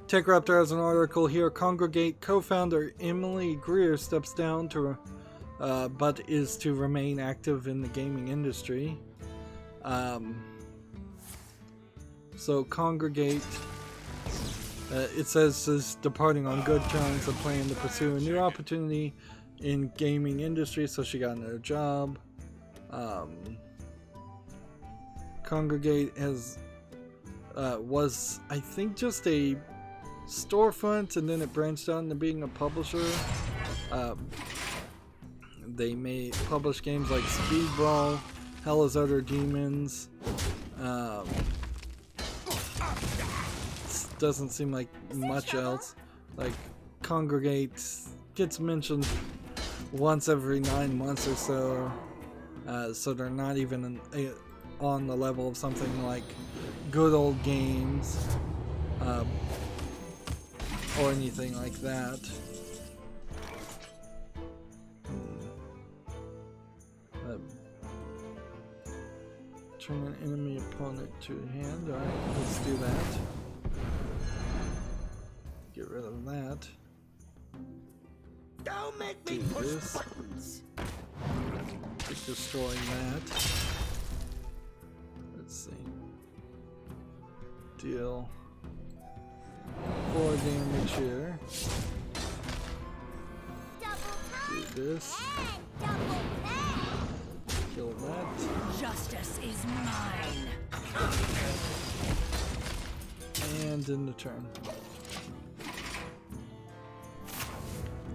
TechRaptor has an article here. Congregate co-founder Emily Greer steps down to, but is to remain active in the gaming industry. So Congregate, it says, is departing on good terms and planning to pursue a new opportunity in gaming industry. So she got another job. Congregate has was, I think, just a storefront, and then it branched out into being a publisher. They may publish games like Speed Brawl, Hell's Other Demons. Doesn't seem like much else. Like, Congregate gets mentioned once every 9 months or so, so they're not even on the level of something like Good Old Games, or anything like that. Turn an enemy opponent to hand. Alright, let's do that. Get rid of that. Don't make me Do push this. buttons. Just destroying that. Let's see. Deal 4 damage here. Do this. Kill that. Justice is mine. And in the turn.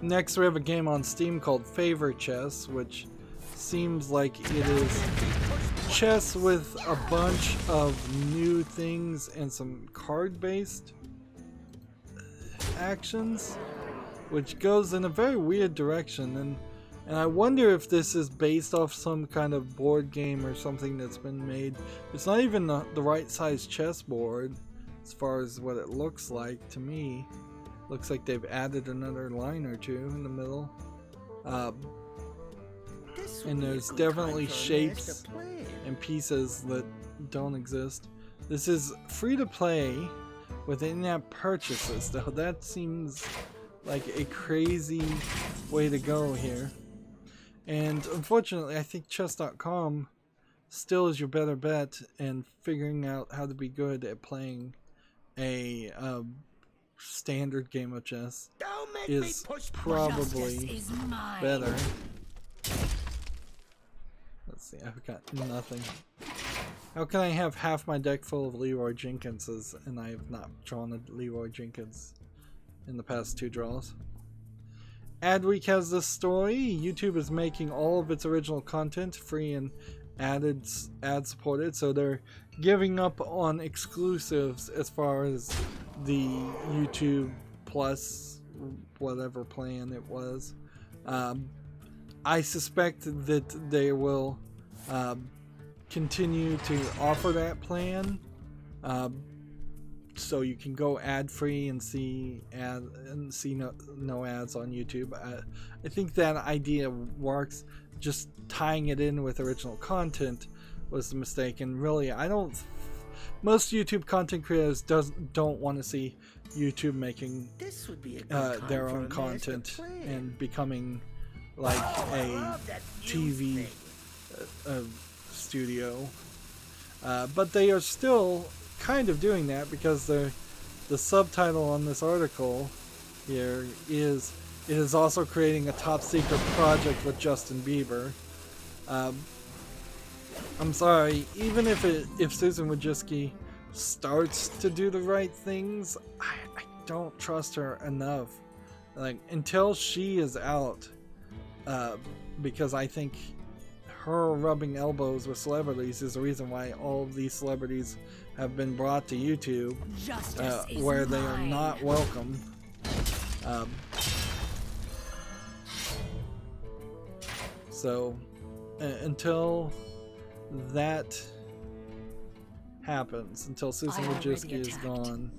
Next, we have a game on Steam called Favor Chess, which seems like it is chess with a bunch of new things and some card-based actions, which goes in a very weird direction. And I wonder if this is based off some kind of board game or something that's been made. It's not even the right size chessboard as far as what it looks like to me. Looks like they've added another line or two in the middle. And there's definitely shapes and pieces that don't exist. This is free to play with in-app purchases, though. That seems like a crazy way to go here. And unfortunately, I think chess.com still is your better bet in figuring out how to be good at playing a standard game of chess is probably better. Let's see, I've got nothing. How can I have half my deck full of Leroy Jenkinses and I have not drawn a Leroy Jenkins in the past 2 draws? Adweek has this story. YouTube is making all of its original content free and ad supported, so they're giving up on exclusives as far as the YouTube Plus whatever plan it was. I suspect that they will continue to offer that plan, so you can go ad-free and see no ads on YouTube. I think that idea works. Just tying it in with original content was the mistake, and really, most YouTube content creators don't want to see YouTube making their own content and becoming like a TV studio. But they are still kind of doing that, because the subtitle on this article here is, "It is also creating a top secret project with Justin Bieber." I'm sorry, even if Susan Wojcicki starts to do the right things, I don't trust her enough. Like, until she is out, because I think her rubbing elbows with celebrities is the reason why all of these celebrities have been brought to YouTube, where they are not welcome. So until that happens, until Susan Wojcicki is gone,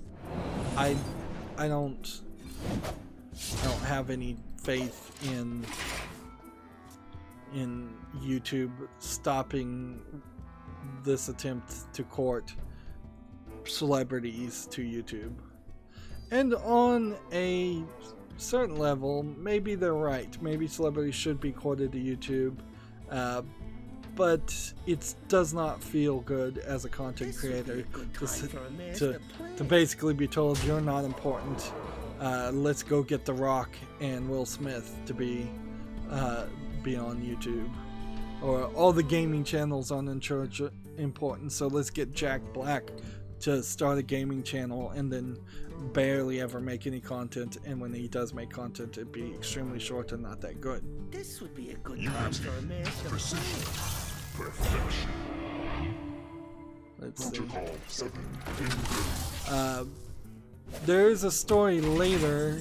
I don't have any faith in YouTube stopping this attempt to court celebrities to YouTube. And on a certain level, maybe they're right. Maybe celebrities should be courted to YouTube. But it does not feel good as a content creator to basically be told you're not important. Let's go get The Rock and Will Smith to be on YouTube. Or all the gaming channels aren't important, so let's get Jack Black to start a gaming channel and then barely ever make any content, and when he does make content, it'd be extremely short and not that good. This would be a good time for a man to Perfection. Let's see. Protocol 7. There is a story later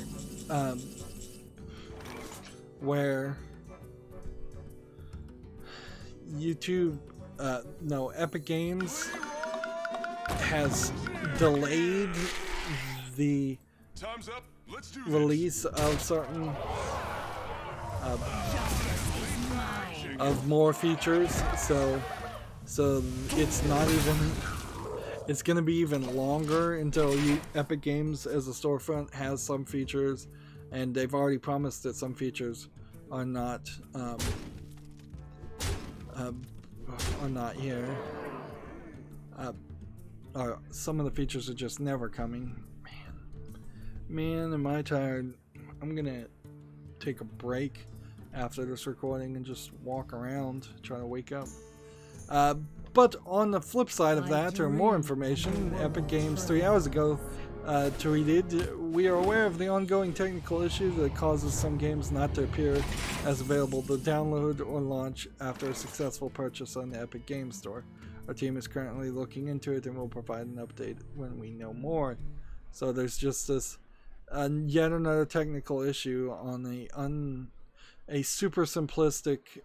where YouTube, Epic Games has delayed the Time's up. Let's do release of certain of more features, so it's not even, it's gonna be even longer until Epic Games as a storefront has some features, and they've already promised that some features are not here. Some of the features are just never coming. Man, am I tired. I'm gonna take a break after this recording and just walk around, try to wake up. But on the flip side of that, or more information, Epic Games 3 hours ago tweeted, "We are aware of the ongoing technical issue that causes some games not to appear as available to download or launch after a successful purchase on the Epic Games Store. Our team is currently looking into it and will provide an update when we know more." So there's just this yet another technical issue on a super simplistic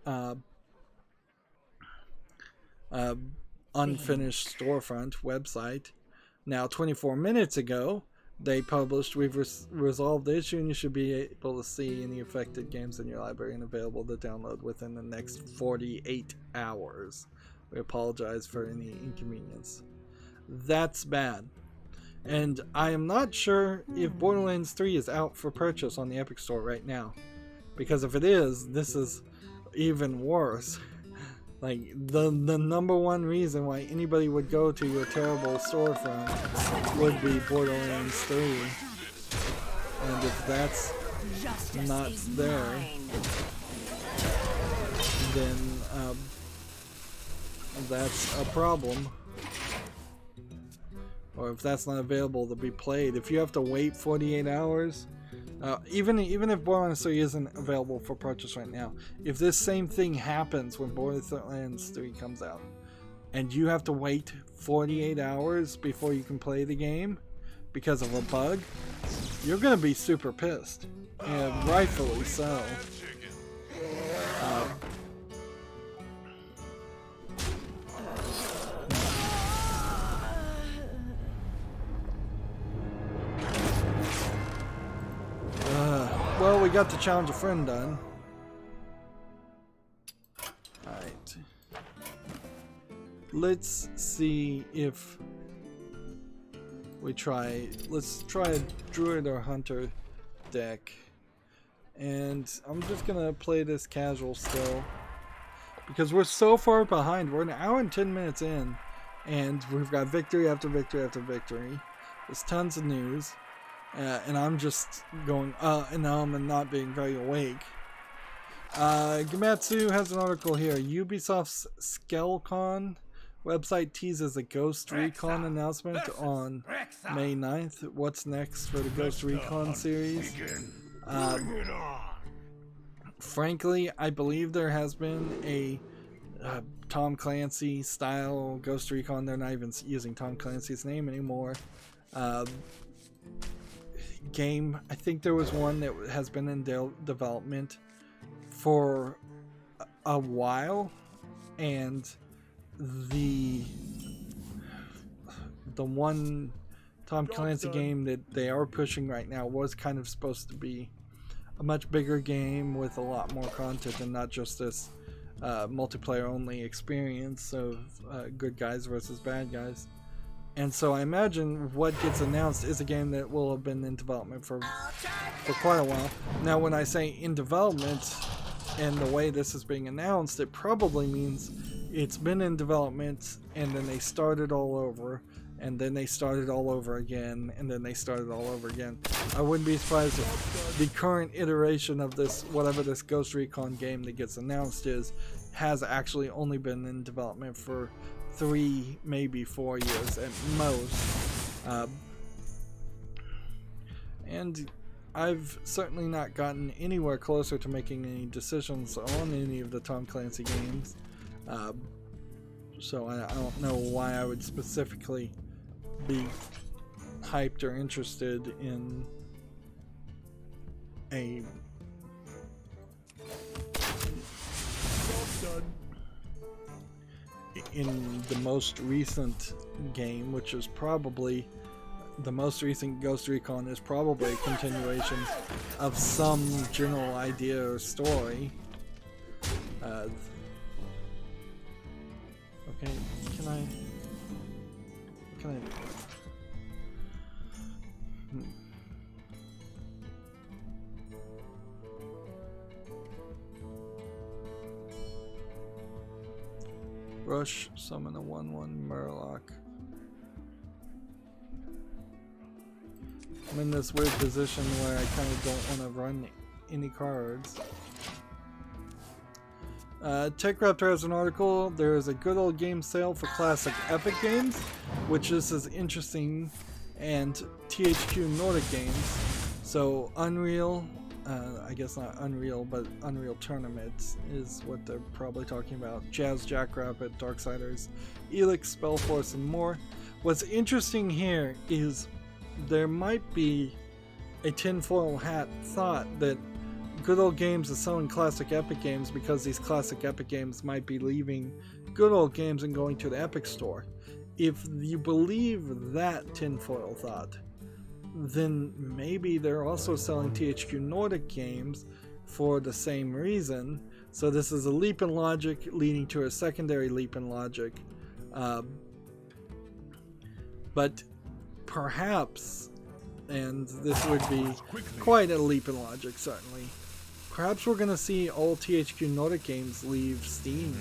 unfinished storefront website. Now 24 minutes ago they published, "We've resolved the issue and you should be able to see any affected games in your library and available to download within the next 48 hours. We apologize for any inconvenience." That's bad. And I am not sure if Borderlands 3 is out for purchase on the Epic Store right now. Because if it is, this is even worse. Like, the number one reason why anybody would go to your terrible storefront would be Borderlands 3. And if that's not there, then that's a problem. Or if that's not available to be played, if you have to wait 48 hours, even if Borderlands 3 isn't available for purchase right now, if this same thing happens when Borderlands 3 comes out, and you have to wait 48 hours before you can play the game because of a bug, you're gonna be super pissed, and rightfully so. Well, we got the challenge a friend done. Alright. Let's see if we let's try a druid or hunter deck. And I'm just gonna play this casual still, because we're so far behind. We're an hour and 10 minutes in, and we've got victory after victory after victory. There's tons of news. And I'm just going and not being very awake. Gamatsu has an article here. Ubisoft's Skellcon website teases a Ghost Recon announcement on May 9th. What's next for the Ghost Recon series? Frankly, I believe there has been a Tom Clancy style Ghost Recon. They're not even using Tom Clancy's name anymore. Game. I think there was one that has been in development for a while, and the one Tom Clancy game that they are pushing right now was kind of supposed to be a much bigger game with a lot more content and not just this multiplayer only experience of good guys versus bad guys. And so I imagine what gets announced is a game that will have been in development for quite a while. Now when I say in development and the way this is being announced, it probably means it's been in development and then they started all over, and then they started all over again, and then they started all over again. I wouldn't be surprised if the current iteration of this, whatever this Ghost Recon game that gets announced is, has actually only been in development for 3, maybe 4 years at most. And I've certainly not gotten anywhere closer to making any decisions on any of the Tom Clancy games. So I don't know why I would specifically be hyped or interested in a the most recent game, which is probably the most recent Ghost Recon is probably a continuation of some general idea or story. Okay, can I do? Rush, summon a 1/1 Murloc. I'm in this weird position where I kind of don't want to run any cards. TechRaptor has an article. There is a good old game sale for classic Epic games, which this is interesting, and THQ Nordic games. So Unreal, I guess not Unreal, but Unreal Tournament is what they're probably talking about. Jazz Jackrabbit, Darksiders, Elix, Spellforce, and more. What's interesting here is there might be a tinfoil hat thought that Good Old Games is selling classic Epic games because these classic Epic games might be leaving Good Old Games and going to the Epic Store. If you believe that tinfoil thought, then maybe they're also selling THQ Nordic games for the same reason. So this is a leap in logic leading to a secondary leap in logic. But perhaps, and this would be quite a leap in logic certainly, perhaps we're going to see all THQ Nordic games leave Steam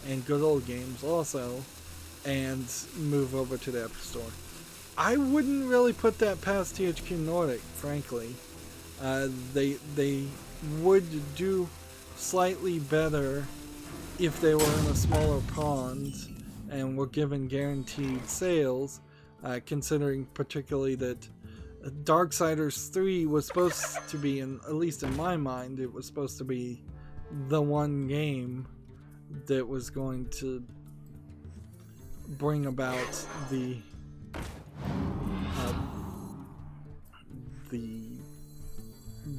and Good Old Games also and move over to the Epic Store. I wouldn't really put that past THQ Nordic, frankly. They would do slightly better if they were in a smaller pond and were given guaranteed sales, considering particularly that Darksiders 3 was supposed to be, at least in my mind, it was supposed to be the one game that was going to bring about the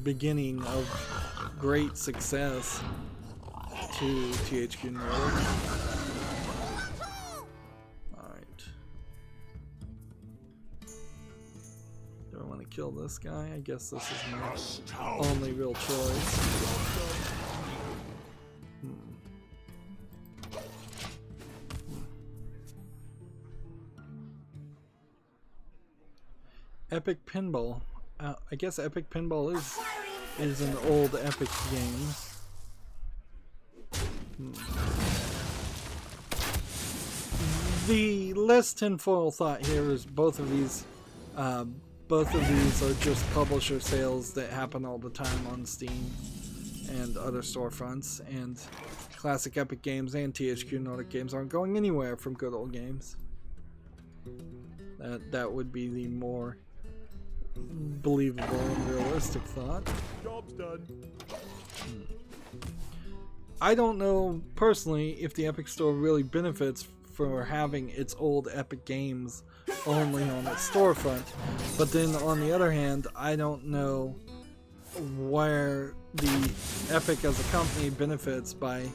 beginning of great success to THQ Nordic. Alright. Do I want to kill this guy? I guess this is my only real choice. Epic Pinball. I guess Epic Pinball is an old Epic game. The less tinfoil thought here is both of these are just publisher sales that happen all the time on Steam and other storefronts, and classic Epic games and THQ Nordic games aren't going anywhere from Good Old Games. That would be the more believable and realistic thought. Job's done. I don't know personally if the Epic Store really benefits for having its old Epic games only on its storefront, but then on the other hand, I don't know where the Epic as a company benefits by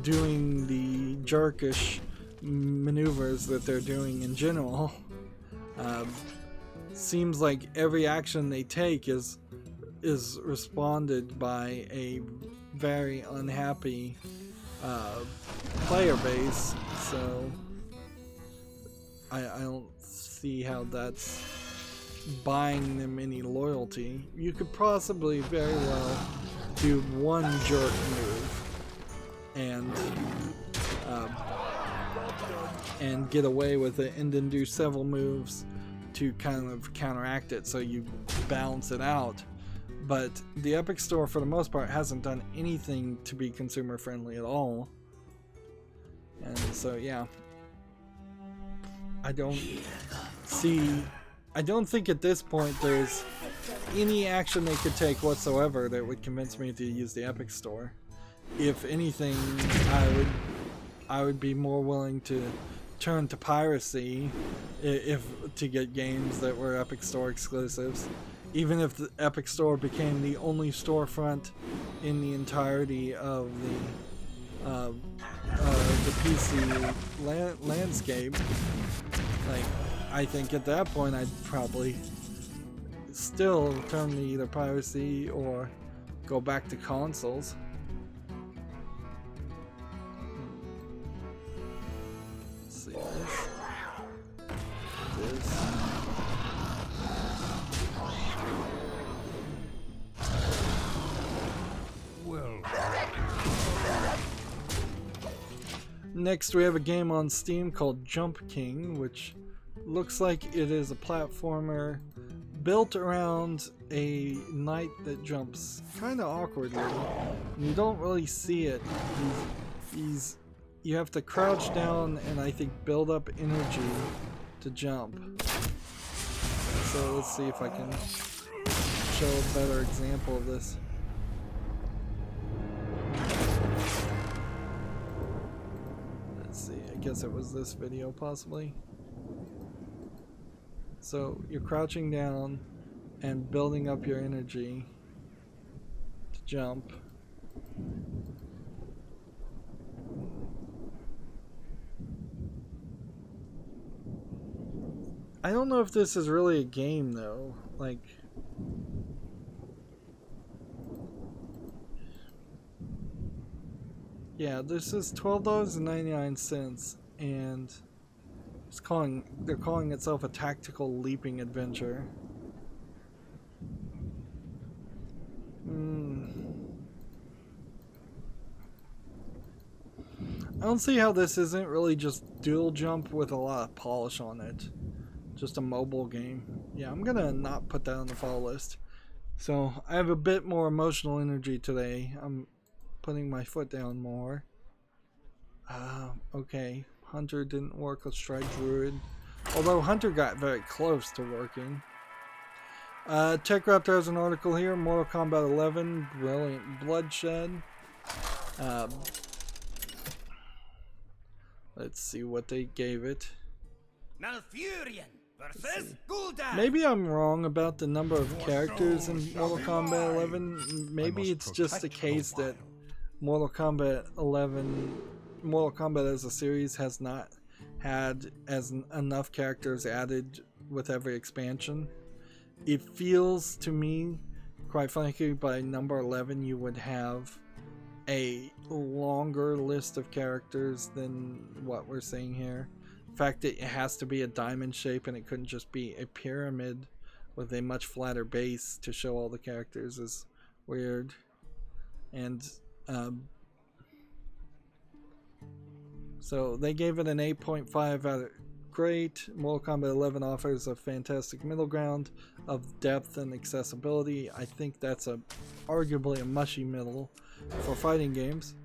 doing the jerkish maneuvers that they're doing in general. Seems like every action they take is responded by a very unhappy player base, so I don't see how that's buying them any loyalty. You could possibly very well do one jerk move and get away with it, and then do several moves to kind of counteract it so you balance it out. But the Epic Store for the most part hasn't done anything to be consumer friendly at all, and so yeah, I don't think at this point there's any action they could take whatsoever that would convince me to use the Epic Store. If anything, I would be more willing to turn to piracy if to get games that were Epic Store exclusives. Even if the Epic Store became the only storefront in the entirety of the PC landscape, like, I think at that point I'd probably still turn to either piracy or go back to consoles. Let's see this. Next we have a game on Steam called Jump King, which looks like it is a platformer built around a knight that jumps kind of awkwardly. You don't really see it. You have to crouch down and I think build up energy to jump. So let's see if I can show a better example of this. Let's see, I guess it was this video possibly. So you're crouching down and building up your energy to jump. I don't know if this is really a game though. Like, yeah, this is $12.99 and they're calling itself a tactical leaping adventure. I don't see how this isn't really just dual jump with a lot of polish on it. Just a mobile game. Yeah, I'm gonna not put that on the follow list. So I have a bit more emotional energy today. I'm putting my foot down more. Okay. Hunter didn't work. Let's try Druid. Although Hunter got very close to working. Tech Raptor has an article here. Mortal Kombat 11. Brilliant bloodshed. Let's see what they gave it. Malfurion versus Gul'dan. Maybe I'm wrong about the number of characters in Mortal Kombat 11. Maybe it's just the case that Mortal Kombat as a series has not had enough characters added with every expansion. It feels to me, quite frankly, by number 11 you would have a longer list of characters than what we're seeing here. The fact that it has to be a diamond shape and it couldn't just be a pyramid with a much flatter base to show all the characters is weird. And so they gave it an 8.5 out of great. Mortal Kombat 11 offers a fantastic middle ground of depth and accessibility. I think that's arguably a mushy middle for fighting games,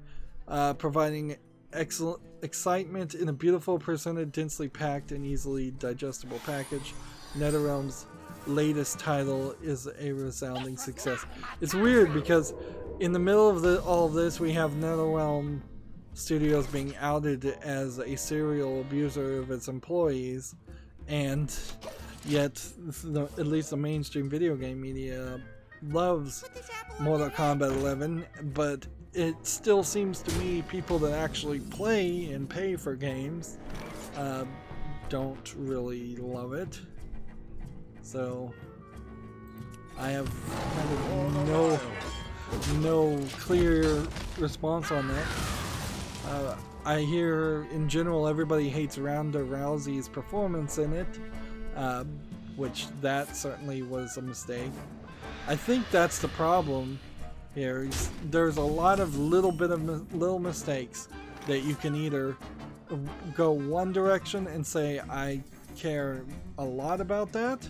providing excellent excitement in a beautiful, presented, densely packed, and easily digestible package. NetherRealm's latest title is a resounding success. It's weird because in the middle of all of this, we have NetherRealm Studios being outed as a serial abuser of its employees, and yet at least the mainstream video game media loves Mortal Kombat 11, but it still seems to me people that actually play and pay for games don't really love it. So I have kind of no clear response on that. I hear in general everybody hates Ronda Rousey's performance in it, which that certainly was a mistake. I think that's the problem here. There's a lot of little mistakes that you can either go one direction and say I care a lot about that,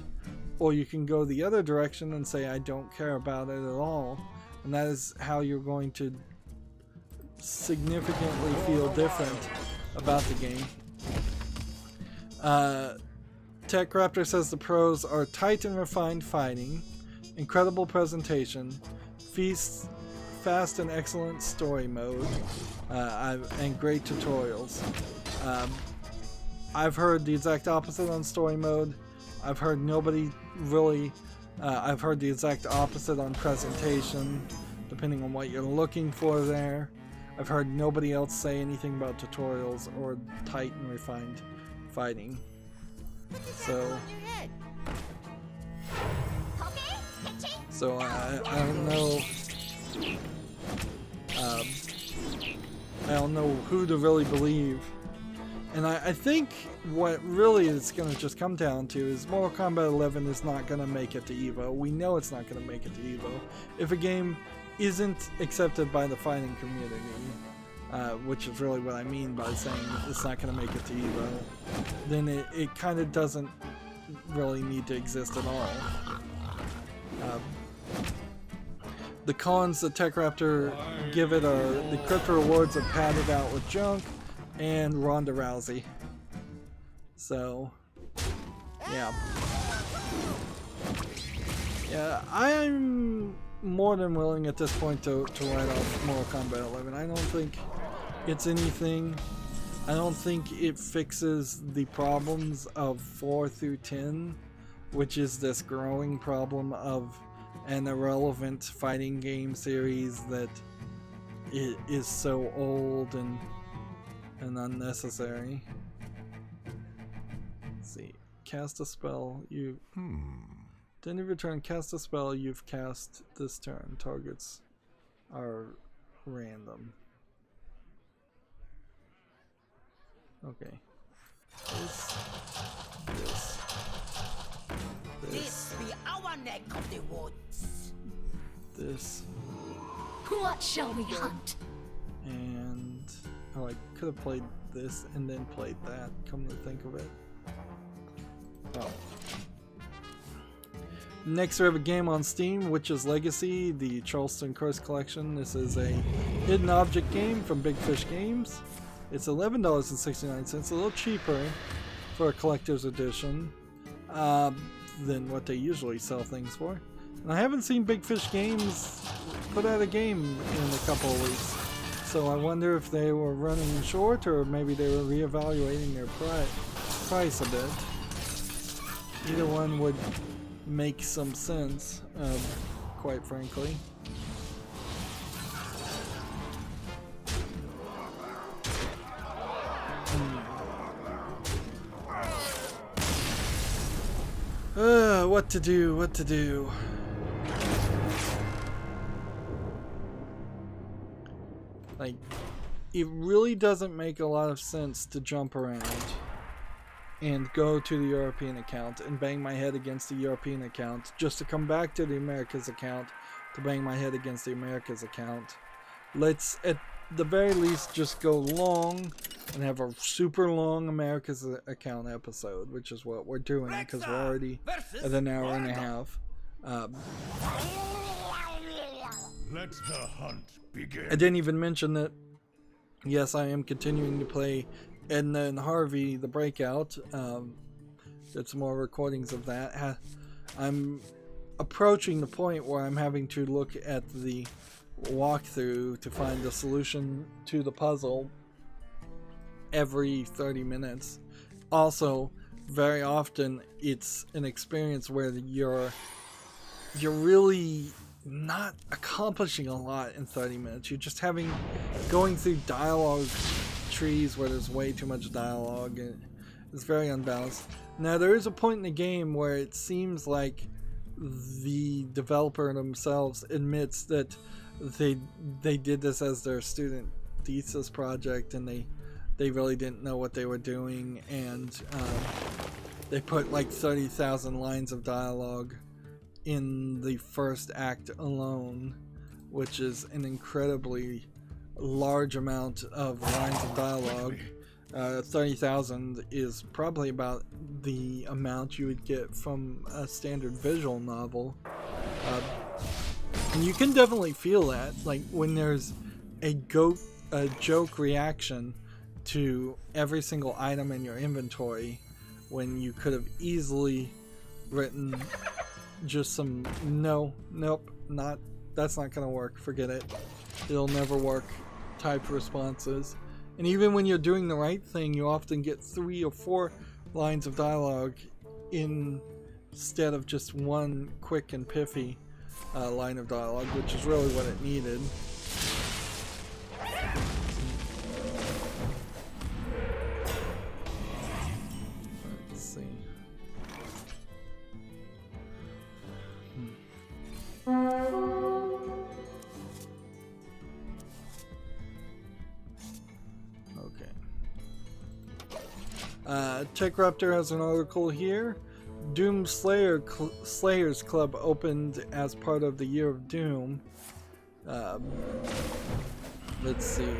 or you can go the other direction and say I don't care about it at all, and that is how you're going to significantly feel different about the game. Tech Raptor says the pros are tight and refined fighting, incredible presentation, fast and excellent story mode, and great tutorials. I've heard the exact opposite on story mode. I've heard nobody really. I've heard the exact opposite on presentation, depending on what you're looking for there. I've heard nobody else say anything about tutorials or tight and refined fighting. So I don't know. I don't know who to really believe. And I think what really it's going to just come down to is Mortal Kombat 11 is not going to make it to EVO. We know it's not going to make it to EVO. If a game isn't accepted by the fighting community, which is really what I mean by saying it's not going to make it to EVO, then it kind of doesn't really need to exist at all. The cons that Tech Raptor give it are the crypto rewards are padded out with junk and Ronda Rousey. So, yeah. Yeah, I'm more than willing at this point to write off Mortal Kombat 11. I don't think it's anything. I don't think it fixes the problems of 4 through 10, which is this growing problem of an irrelevant fighting game series that it is so old and unnecessary. Let's see. Cast a spell. You didn't return. Cast a spell you've cast this turn. Targets are random. Okay. This be our neck of the woods. This. What shall we hunt? And oh, I could have played this and then played that, come to think of it. Oh. Next we have a game on Steam, Witch's Legacy, the Charleston Curse Collection. This is a hidden object game from Big Fish Games. It's $11.69, a little cheaper for a collector's edition than what they usually sell things for. And I haven't seen Big Fish Games put out a game in a couple of weeks. So I wonder if they were running short or maybe they were reevaluating their price a bit. Either one would make some sense, quite frankly. What to do? Like, it really doesn't make a lot of sense to jump around and go to the European account and bang my head against the European account just to come back to the Americas account to bang my head against the Americas account. Let's at the very least just go long and have a super long Americas account episode, which is what we're doing because we're already at an hour and a half. Let the hunt begin. I didn't even mention that, yes, I am continuing to play Edna and Harvey, the Breakout. Did some more recordings of that. I'm approaching the point where I'm having to look at the walkthrough to find the solution to the puzzle every 30 minutes. Also, very often it's an experience where you're you're really not accomplishing a lot in 30 minutes. You're just going through dialogue trees where there's way too much dialogue, and it's very unbalanced. Now there is a point in the game where it seems like the developer themselves admits that they did this as their student thesis project, and they really didn't know what they were doing, and they put like 30,000 lines of dialogue in the first act alone, which is an incredibly large amount of lines of dialogue. 30,000 is probably about the amount you would get from a standard visual novel. And you can definitely feel that, like when there's a joke reaction to every single item in your inventory, when you could have easily written just some that's not gonna work, forget it, it'll never work type responses. And even when you're doing the right thing, you often get 3 or 4 lines of dialogue instead of just one quick and pithy line of dialogue, which is really what it needed. Let's see. Tech Raptor has an article here. Doom Slayers Club opened as part of the Year of Doom. Let's see.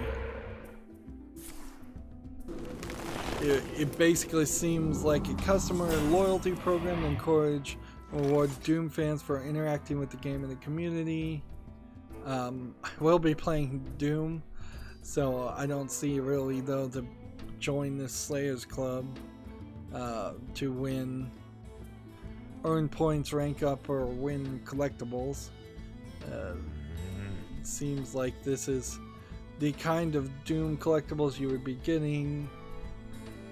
It basically seems like a customer loyalty program to encourage and reward Doom fans for interacting with the game and the community. I will be playing Doom, so I don't see really though to join this Slayers Club to earn points, rank up, or win collectibles. It seems like this is the kind of Doom collectibles you would be getting,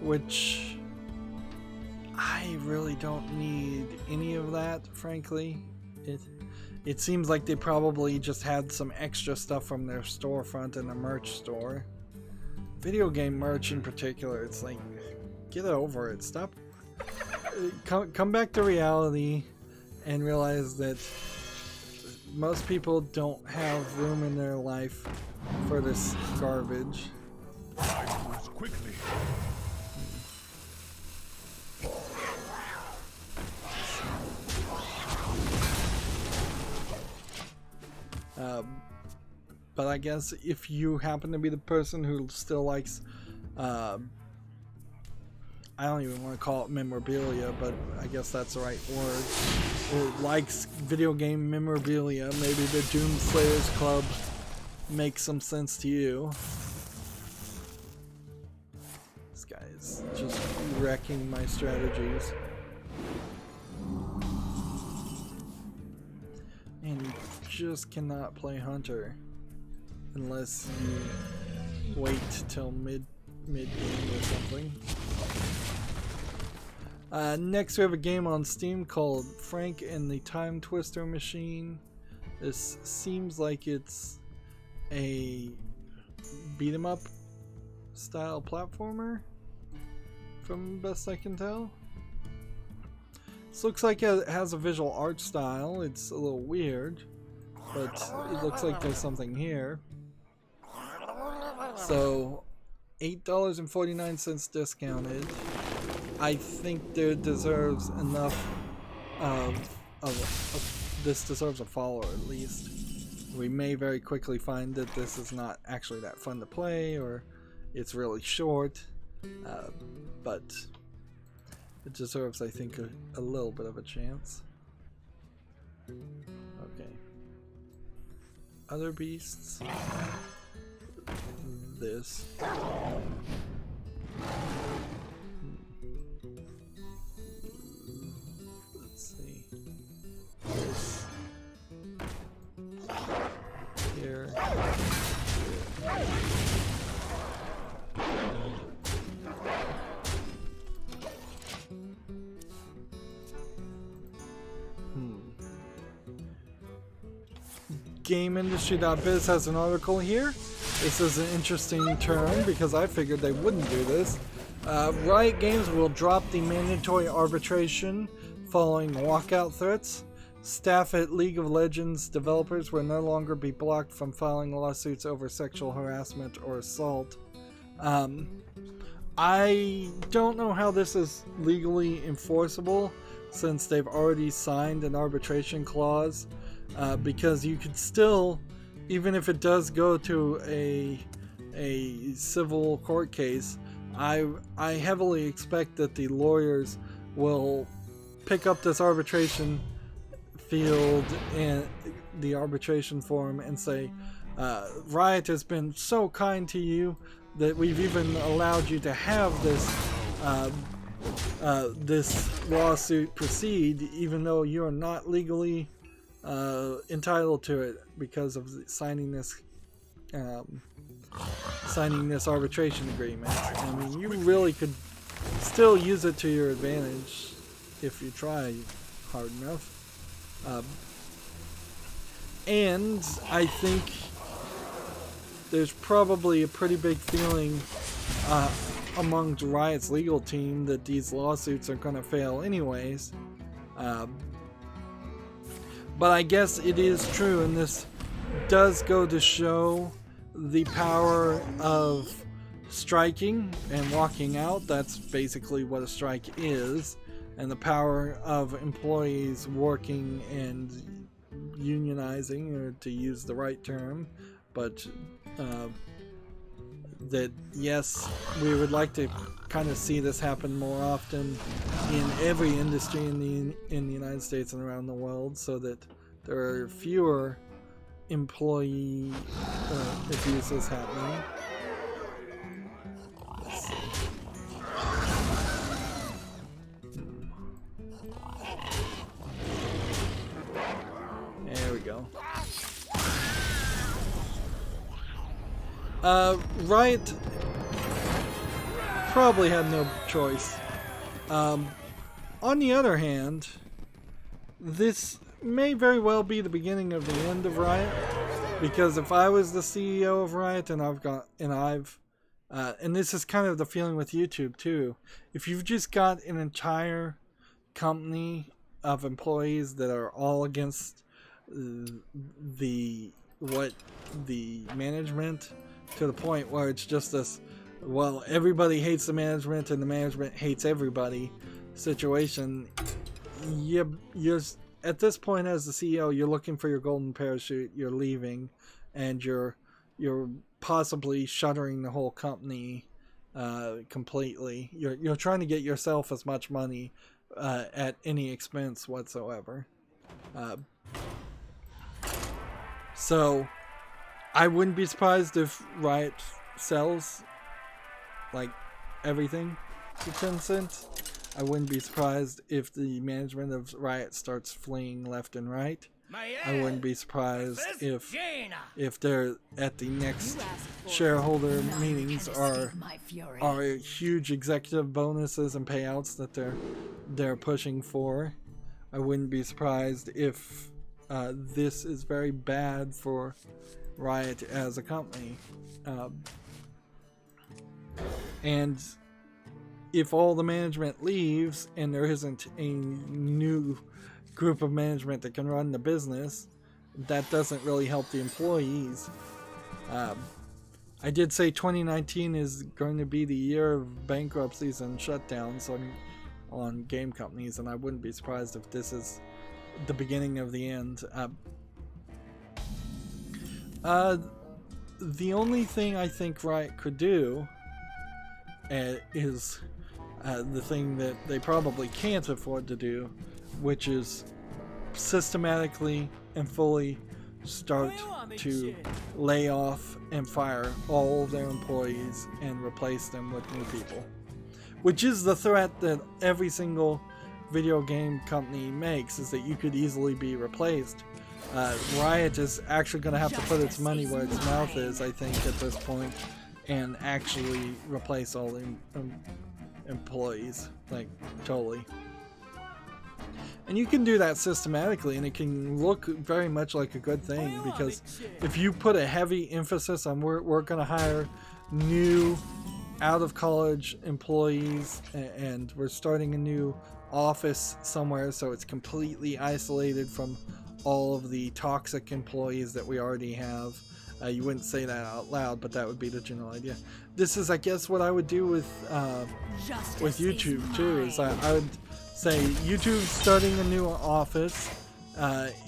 which I really don't need any of that, frankly. It seems like they probably just had some extra stuff from their storefront and the merch store. Video game merch in particular, it's like, get over it. Stop. Come back to reality and realize that most people don't have room in their life for this garbage. Quickly. But I guess if you happen to be the person who still likes, I don't even want to call it memorabilia, but I guess that's the right word, or likes video game memorabilia, maybe the Doom Slayers Club makes some sense to you. This guy is just wrecking my strategies. And you just cannot play Hunter unless you wait till mid game or something. Next we have a game on Steam called Frank and the Time Twister Machine. This seems like it's a beat 'em up style platformer from best I can tell. This looks like it has a visual art style. It's a little weird, but it looks like there's something here. So $8.49 discounted. I think there deserves enough of this deserves a follow at least. We may very quickly find that this is not actually that fun to play, or it's really short, but it deserves, I think, a little bit of a chance. Okay. Other beasts. This. Let's see. This. Here. GameIndustry.biz has an article here. This is an interesting turn because I figured they wouldn't do this. Riot Games will drop the mandatory arbitration following walkout threats. Staff at League of Legends developers will no longer be blocked from filing lawsuits over sexual harassment or assault. I don't know how this is legally enforceable since they've already signed an arbitration clause, because you could still, even if it does go to a civil court case, I heavily expect that the lawyers will pick up this arbitration field and the arbitration form and say, Riot has been so kind to you that we've even allowed you to have this lawsuit proceed, even though you're not legally entitled to it because of signing this arbitration agreement. I mean, you really could still use it to your advantage if you try hard enough. And I think there's probably a pretty big feeling among Riot's legal team that these lawsuits are going to fail anyways. But I guess it is true, and this does go to show the power of striking and walking out. That's basically what a strike is, and the power of employees working and unionizing, or to use the right term, but that yes, we would like to kind of see this happen more often in every industry in the United States and around the world, so that there are fewer employee abuses happening. Let's see. There we go. Riot probably had no choice. On the other hand, this may very well be the beginning of the end of Riot, because if I was the CEO of Riot and and this is kind of the feeling with YouTube too, if you've just got an entire company of employees that are all against the management, to the point where it's just this, well, everybody hates the management and the management hates everybody situation, you're at this point as the CEO, you're looking for your golden parachute, you're leaving, and you're possibly shuttering the whole company completely. You're trying to get yourself as much money at any expense whatsoever. So I wouldn't be surprised if Riot sells like everything to Tencent. I wouldn't be surprised if the management of Riot starts fleeing left and right. I wouldn't be surprised if they're at the next shareholder meetings are huge executive bonuses and payouts that they're pushing for. I wouldn't be surprised if this is very bad for Riot as a company. And if all the management leaves and there isn't a new group of management that can run the business, that doesn't really help the employees. I did say 2019 is going to be the year of bankruptcies and shutdowns on game companies, and I wouldn't be surprised if this is the beginning of the end. The only thing I think Riot could do is the thing that they probably can't afford to do, which is systematically and fully start to lay off and fire all their employees and replace them with new people, which is the threat that every single video game company makes, is that you could easily be replaced. Riot is actually going to have to put its money where its mouth is, I think, at this point, and actually replace all the employees, like, totally. And you can do that systematically, and it can look very much like a good thing, because if you put a heavy emphasis on we're going to hire new out-of-college employees, and we're starting a new office somewhere so it's completely isolated from all of the toxic employees that we already have. You wouldn't say that out loud, but that would be the general idea. This is, I guess, what I would do with YouTube too. Is I would say YouTube starting a new office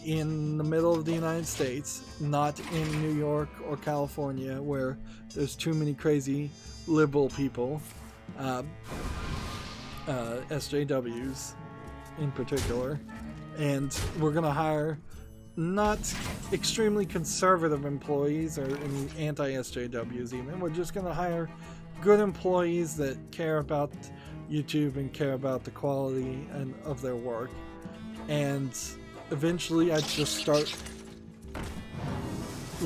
in the middle of the United States, not in New York or California, where there's too many crazy liberal people, SJWs in particular, and we're gonna hire not extremely conservative employees or any anti-SJWs even. We're just going to hire good employees that care about YouTube and care about the quality of their work. And eventually I'd just start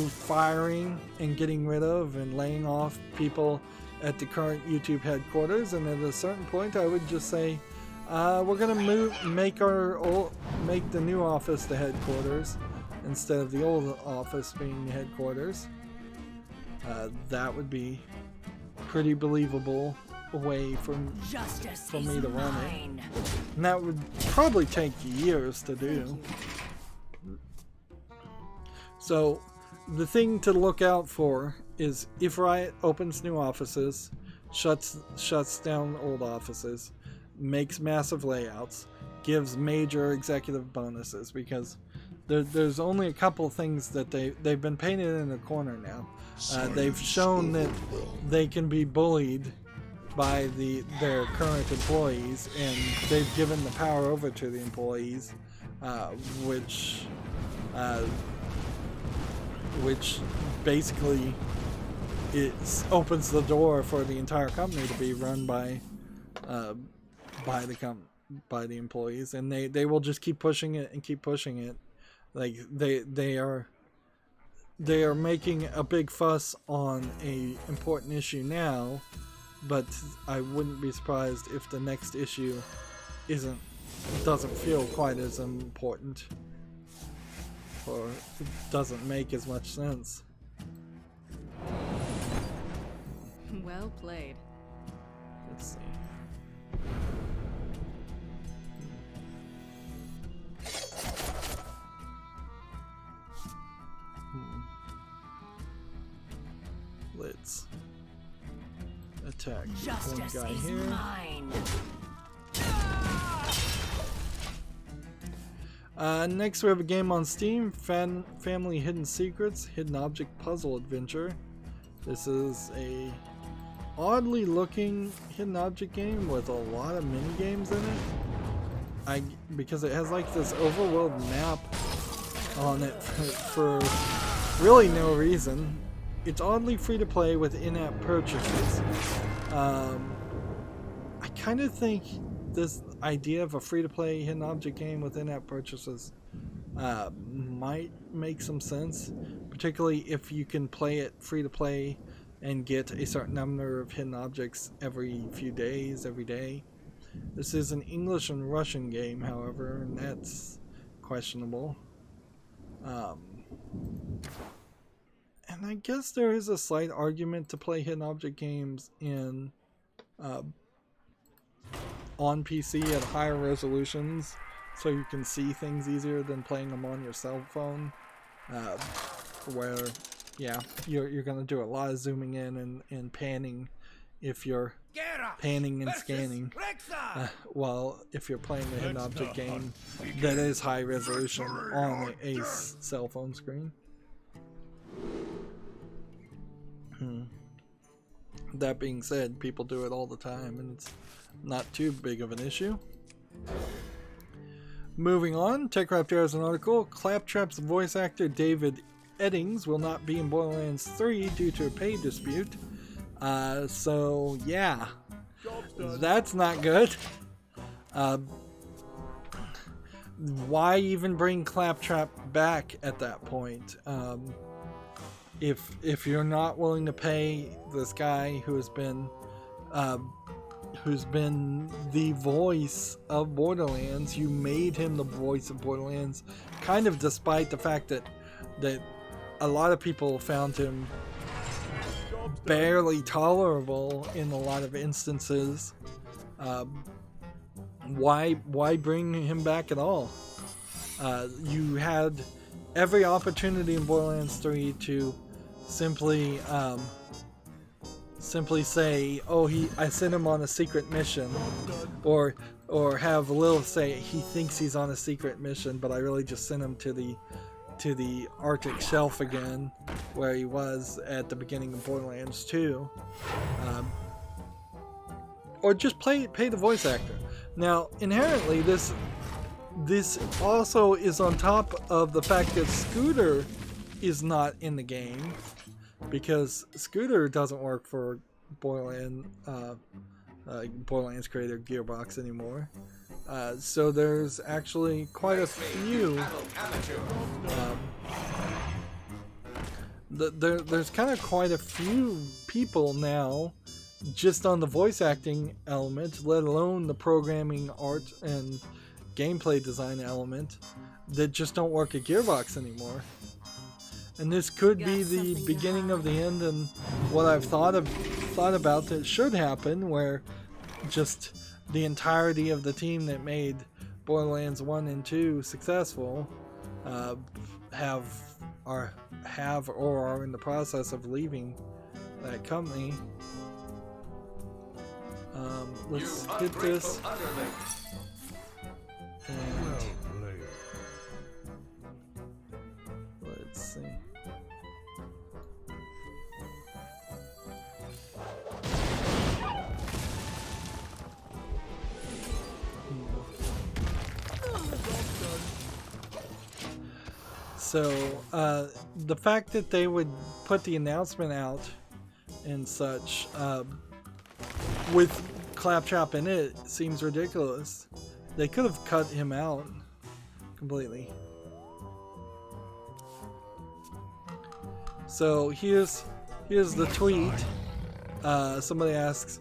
firing and getting rid of and laying off people at the current YouTube headquarters. And at a certain point I would just say, we're gonna make the new office the headquarters instead of the old office being the headquarters. That would be pretty believable way for me to run it. And that would probably take years to do. So the thing to look out for is if Riot opens new offices, shuts down old offices, makes massive layouts, gives major executive bonuses, because there's only a couple things that they've been painted in a corner now. They've shown that they can be bullied by their current employees, and they've given the power over to the employees, which basically opens the door for the entire company to be run by the employees, and they will just keep pushing it and keep pushing it. Like they are making a big fuss on a important issue now, but I wouldn't be surprised if the next issue doesn't feel quite as important, or doesn't make as much sense. Well played. Let's see. Let's attack one guy here. Mine. Next we have a game on Steam, Family Hidden Secrets, Hidden Object Puzzle Adventure. This is a oddly looking hidden object game with a lot of mini games in it. Because it has like this overworld map on it for really no reason. It's oddly free to play with in-app purchases. I kind of think this idea of a free-to-play hidden object game with in-app purchases might make some sense, particularly if you can play it free-to-play and get a certain number of hidden objects every few days, every day. This is an English and Russian game, however, and that's questionable. And I guess there is a slight argument to play hidden object games in on PC at higher resolutions, so you can see things easier than playing them on your cell phone, where you're gonna do a lot of zooming in and panning if you're panning and scanning, while if you're playing a hidden object game that is high resolution on a cell phone screen. That being said, people do it all the time, and it's not too big of an issue. Moving on, TechRaptor has an article. Claptrap's voice actor David Eddings will not be in Borderlands 3 due to a pay dispute. So yeah, that's not good. Why even bring Claptrap back at that point? If you're not willing to pay this guy who has been who's been the voice of Borderlands. You made him the voice of Borderlands, kind of despite the fact that a lot of people found him barely tolerable in a lot of instances. Why bring him back at all? You had every opportunity in Borderlands 3 to simply say, "Oh, I sent him on a secret mission," or have Lilith say he thinks he's on a secret mission, but I really just sent him to the Arctic shelf again, where he was at the beginning of Borderlands 2. Or just pay the voice actor. Now, inherently, this also is on top of the fact that Scooter is not in the game, because Scooter doesn't work for Borderlands creator Gearbox anymore. So there's actually quite a few. There's kind of quite a few people now, just on the voice acting element, let alone the programming, art, and gameplay design element, that just don't work at Gearbox anymore. And this could be the beginning of the end, and what I've thought about that should happen, where just the entirety of the team that made Borderlands 1 and 2 successful have or are in the process of leaving that company. Let's get this. And let's see. So, the fact that they would put the announcement out and such, with Claptrap in it, seems ridiculous. They could have cut him out completely. So here's the tweet. Somebody asks,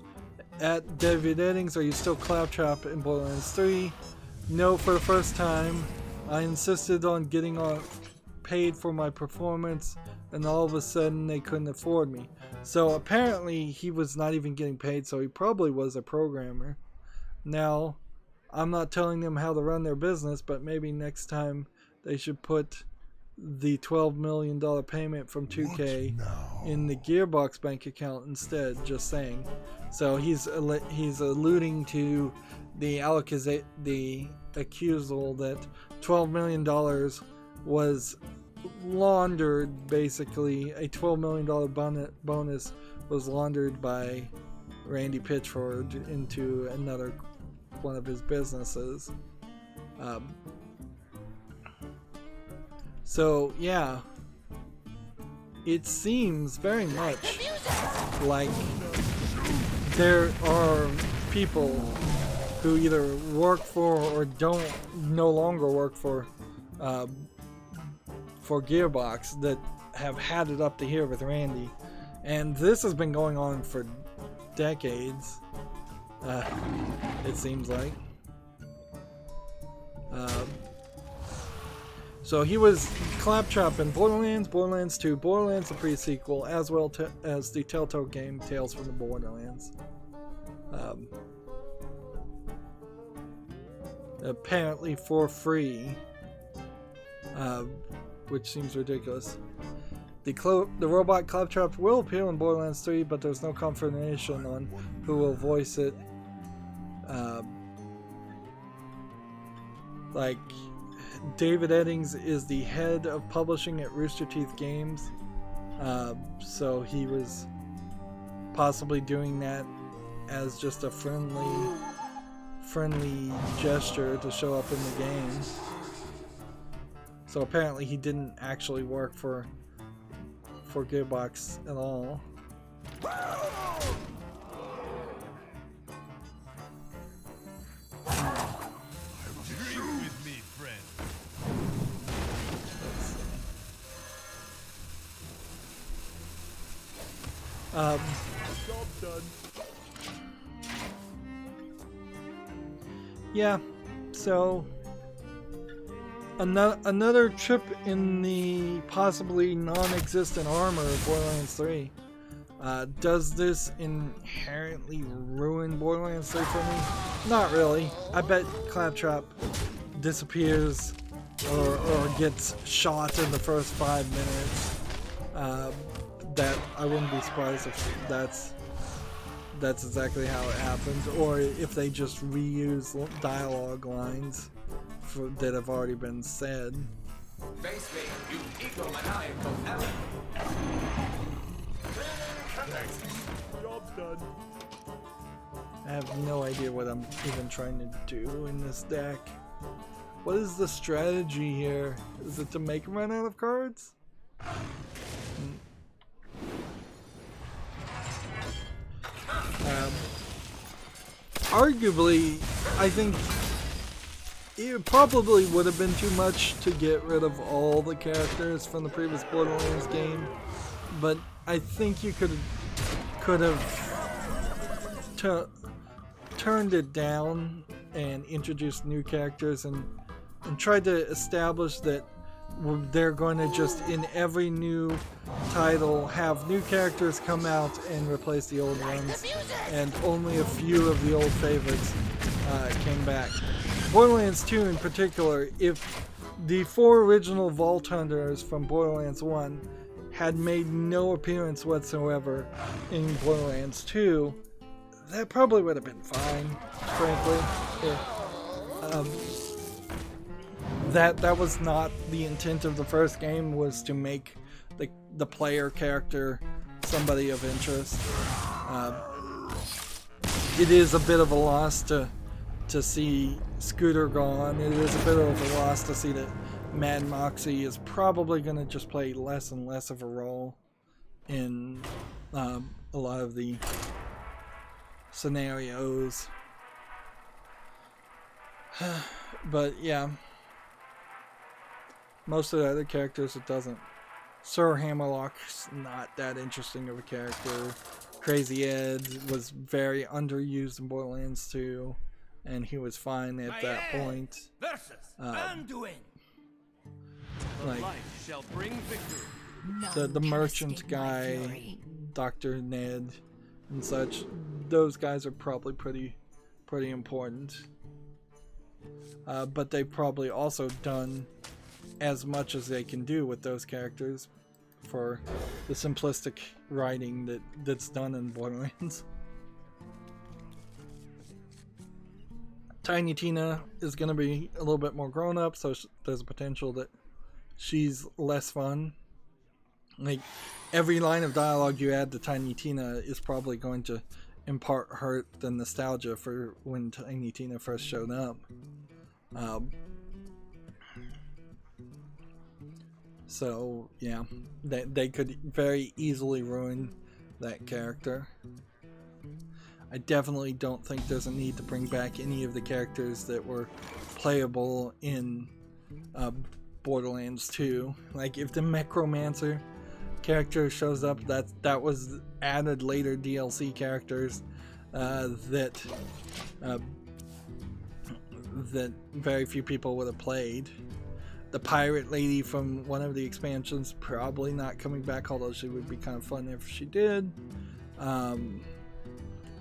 "At David Eddings, are you still Claptrap in Borderlands 3? No, for the first time. I insisted on getting paid for my performance, and all of a sudden they couldn't afford me." So apparently he was not even getting paid, so he probably was a programmer. Now, I'm not telling them how to run their business, but maybe next time they should put the $12 million payment from 2K in the Gearbox bank account instead, just saying. So he's alluding to the accusal that $12 million was laundered. Basically, a $12 million bonus was laundered by Randy Pitchford into another one of his businesses. So yeah, it seems very much like there are people who either work for or don't no longer work for Gearbox that have had it up to here with Randy, and this has been going on for decades. It seems like. So he was Claptrap in Borderlands, Borderlands 2, Borderlands the pre-sequel, as well as the Telltale game Tales from the Borderlands. Apparently for free, which seems ridiculous. The robot Claptrap will appear in Borderlands 3, but there's no confirmation on who will voice it. Like, David Eddings is the head of publishing at Rooster Teeth Games, so he was possibly doing that as just a friendly gesture to show up in the game. So apparently he didn't actually work for Gearbox at all. yeah, so another trip in the possibly non-existent armor of Borderlands 3. Does this inherently ruin Borderlands 3 for me? Not really. I bet Claptrap disappears or gets shot in the first 5 minutes. That I wouldn't be surprised if that's exactly how it happens, or if they just reuse dialogue lines that have already been said. Face me, you egomaniacal Ellen. Job's done. I have no idea what I'm even trying to do in this deck. What is the strategy here? Is it to make him run out of cards? Arguably, I think it probably would have been too much to get rid of all the characters from the previous Borderlands game, but I think you could have turned it down and introduced new characters and tried to establish that they're going to just in every new title have new characters come out and replace the old ones, and only a few of the old favorites came back. Borderlands 2 in particular, if the 4 original Vault Hunters from Borderlands 1 had made no appearance whatsoever in Borderlands 2, that probably would have been fine, frankly. That was not the intent of the first game, was to make the player character somebody of interest. It is a bit of a loss to see Scooter gone. It is a bit of a loss to see that Mad Moxie is probably going to just play less and less of a role in a lot of the scenarios. But yeah, most of the other characters it doesn't. Sir Hammerlock's not that interesting of a character. Crazy Ed was very underused in Borderlands 2, and he was fine at that point. Versus Anduin. Like Life shall bring victory. the merchant guy, Dr. Ned, and such. Those guys are probably pretty important. But they've probably also done as much as they can do with those characters for the simplistic writing that's done in Borderlands. Tiny Tina is going to be a little bit more grown up, so there's a potential that she's less fun. Like, every line of dialogue you add to Tiny Tina is probably going to impart the nostalgia for when Tiny Tina first showed up. So yeah, they could very easily ruin that character. I definitely don't think there's a need to bring back any of the characters that were playable in Borderlands 2. Like, if the Necromancer character shows up, that was added later DLC characters that very few people would have played. The pirate lady from one of the expansions probably not coming back, although she would be kind of fun if she did.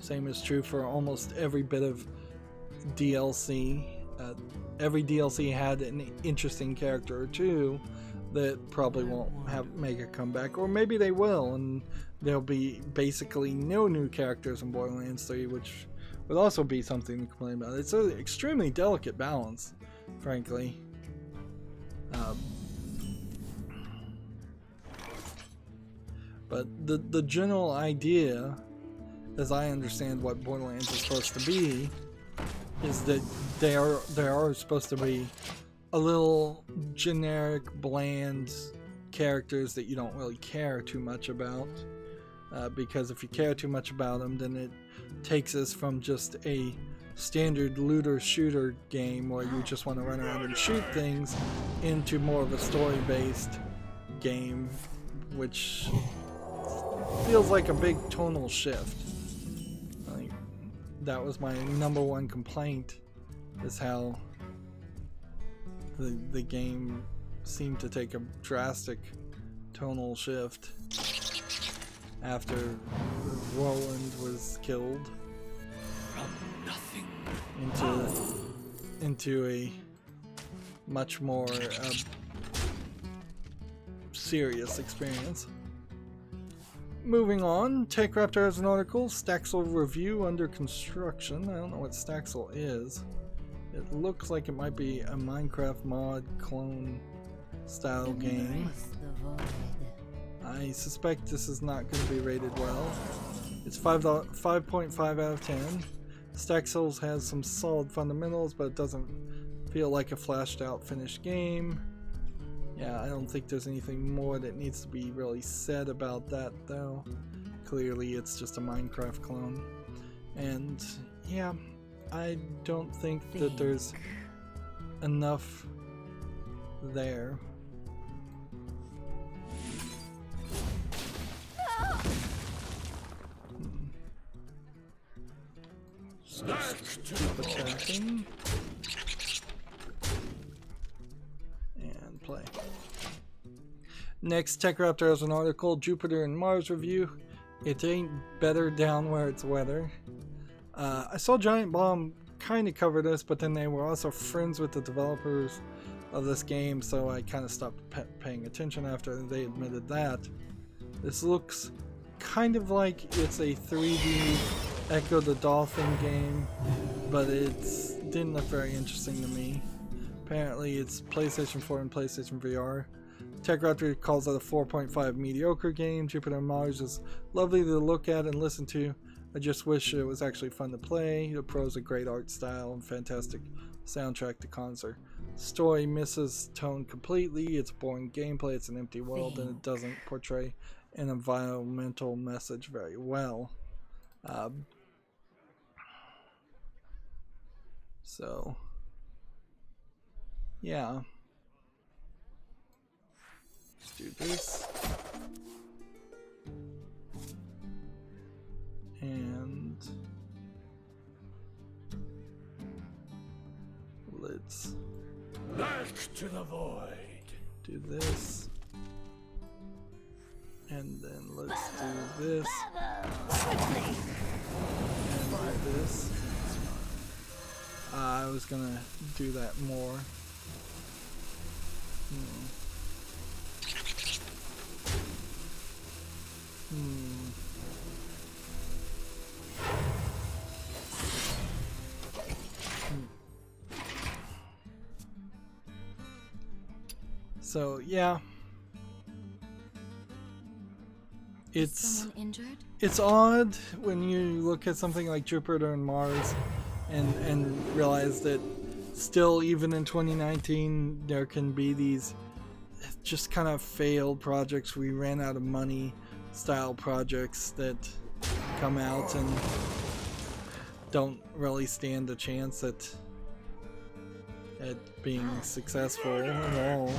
Same is true for almost every bit of DLC. Every DLC had an interesting character or two that probably won't make a comeback, or maybe they will, and there'll be basically no new characters in Borderlands 3, which would also be something to complain about. It's an extremely delicate balance, frankly. But the general idea, as I understand what Borderlands is supposed to be, is that there are supposed to be a little generic, bland characters that you don't really care too much about. Because if you care too much about them, then it takes us from just a standard looter-shooter game where you just want to run around and shoot things into more of a story-based game, which feels like a big tonal shift. Like, that was my number one complaint is how the game seemed to take a drastic tonal shift after Roland was killed into a much more serious experience. Moving on, TechRaptor has an article, Staxel review under construction. I don't know what Staxel is. It looks like it might be a Minecraft mod clone style game. I suspect this is not going to be rated well. It's 5.5 out of 10. Staxel has some solid fundamentals, but it doesn't feel like a flashed out finished game. Yeah, I don't think there's anything more that needs to be really said about that though. Clearly it's just a Minecraft clone. And yeah, I don't think that there's enough there. Stop attacking. And play. Next, TechRaptor has an article, Jupiter and Mars review. It ain't better down where it's weather. I saw Giant Bomb kind of cover this, but then they were also friends with the developers of this game, so I kind of stopped paying attention after they admitted that. This looks kind of like it's a 3D Echo the Dolphin game, but it didn't look very interesting to me. Apparently it's PlayStation 4 and PlayStation VR. TechRaptor calls it a 4.5 mediocre game. Jupiter and Mars is lovely to look at and listen to. I just wish it was actually fun to play. The pros a great art style and fantastic soundtrack to concert. Story misses tone completely. It's boring gameplay. It's an empty world, and it doesn't portray an environmental message very well. So, yeah. Let's do this. And let's Back to the void. do this. And then let's do this. And do this. I was gonna do that more. So yeah, it's odd when you look at something like Jupiter and Mars and realize that still, even in 2019, there can be these just kind of failed projects. We ran out of money style projects that come out and don't really stand a chance at being successful at all.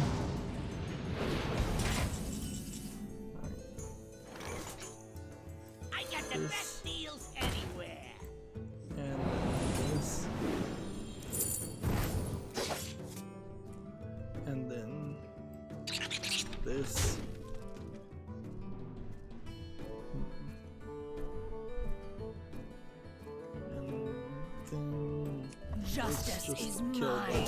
I got the best deals anywhere. And this. And then this. And then Justice is kill mine.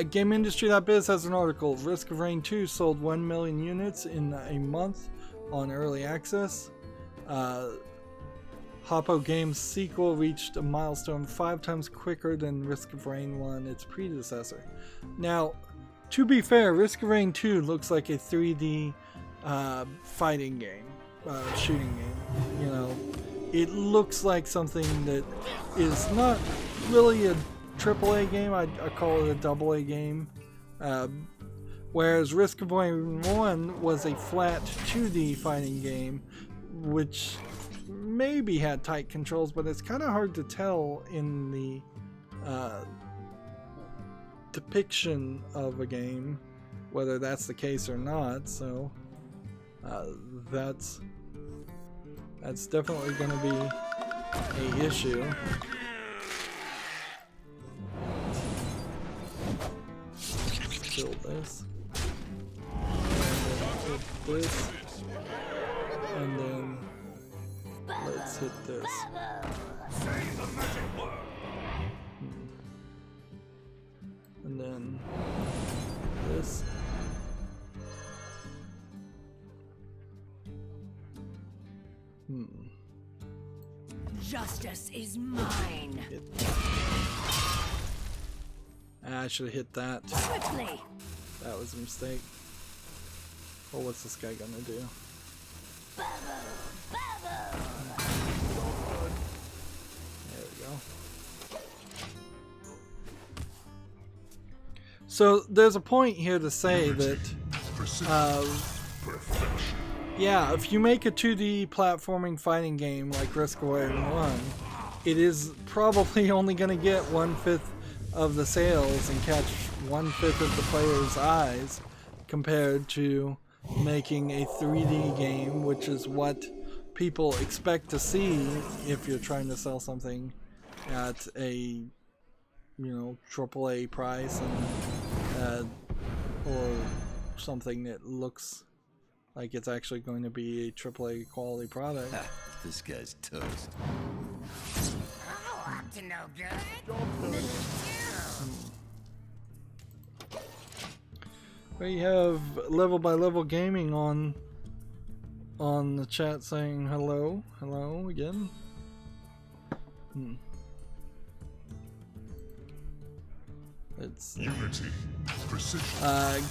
GameIndustry.biz has an article. Risk of Rain 2 sold 1 million units in a month on early access. Hoppo Games' sequel reached a milestone 5 times quicker than Risk of Rain 1, its predecessor. Now, to be fair, Risk of Rain 2 looks like a 3D fighting game, shooting game. You know, it looks like something that is not really a AAA game. I call it a AA game. Whereas Risk of Rain 1 was a flat 2D fighting game, which maybe had tight controls, but it's kind of hard to tell in the depiction of a game whether that's the case or not. So that's definitely going to be a issue. Kill this. And then hit this. And then let's hit this. And then this. Justice is mine. I should have hit that. Quickly. That was a mistake. Well, what's this guy gonna do? There we go. So there's a point here to say that yeah, if you make a 2D platforming fighting game like Risk Away 1, it is probably only going to get 1/5 of the sales and catch 1/5 of the player's eyes compared to making a 3D game, which is what people expect to see if you're trying to sell something at a, you know, AAA price and or something that looks like it's actually going to be a AAA quality product. Ha, this guy's toast. I'm up to no good. Me too. We have Level by Level Gaming on the chat saying hello, hello again. It's Unity. Precision.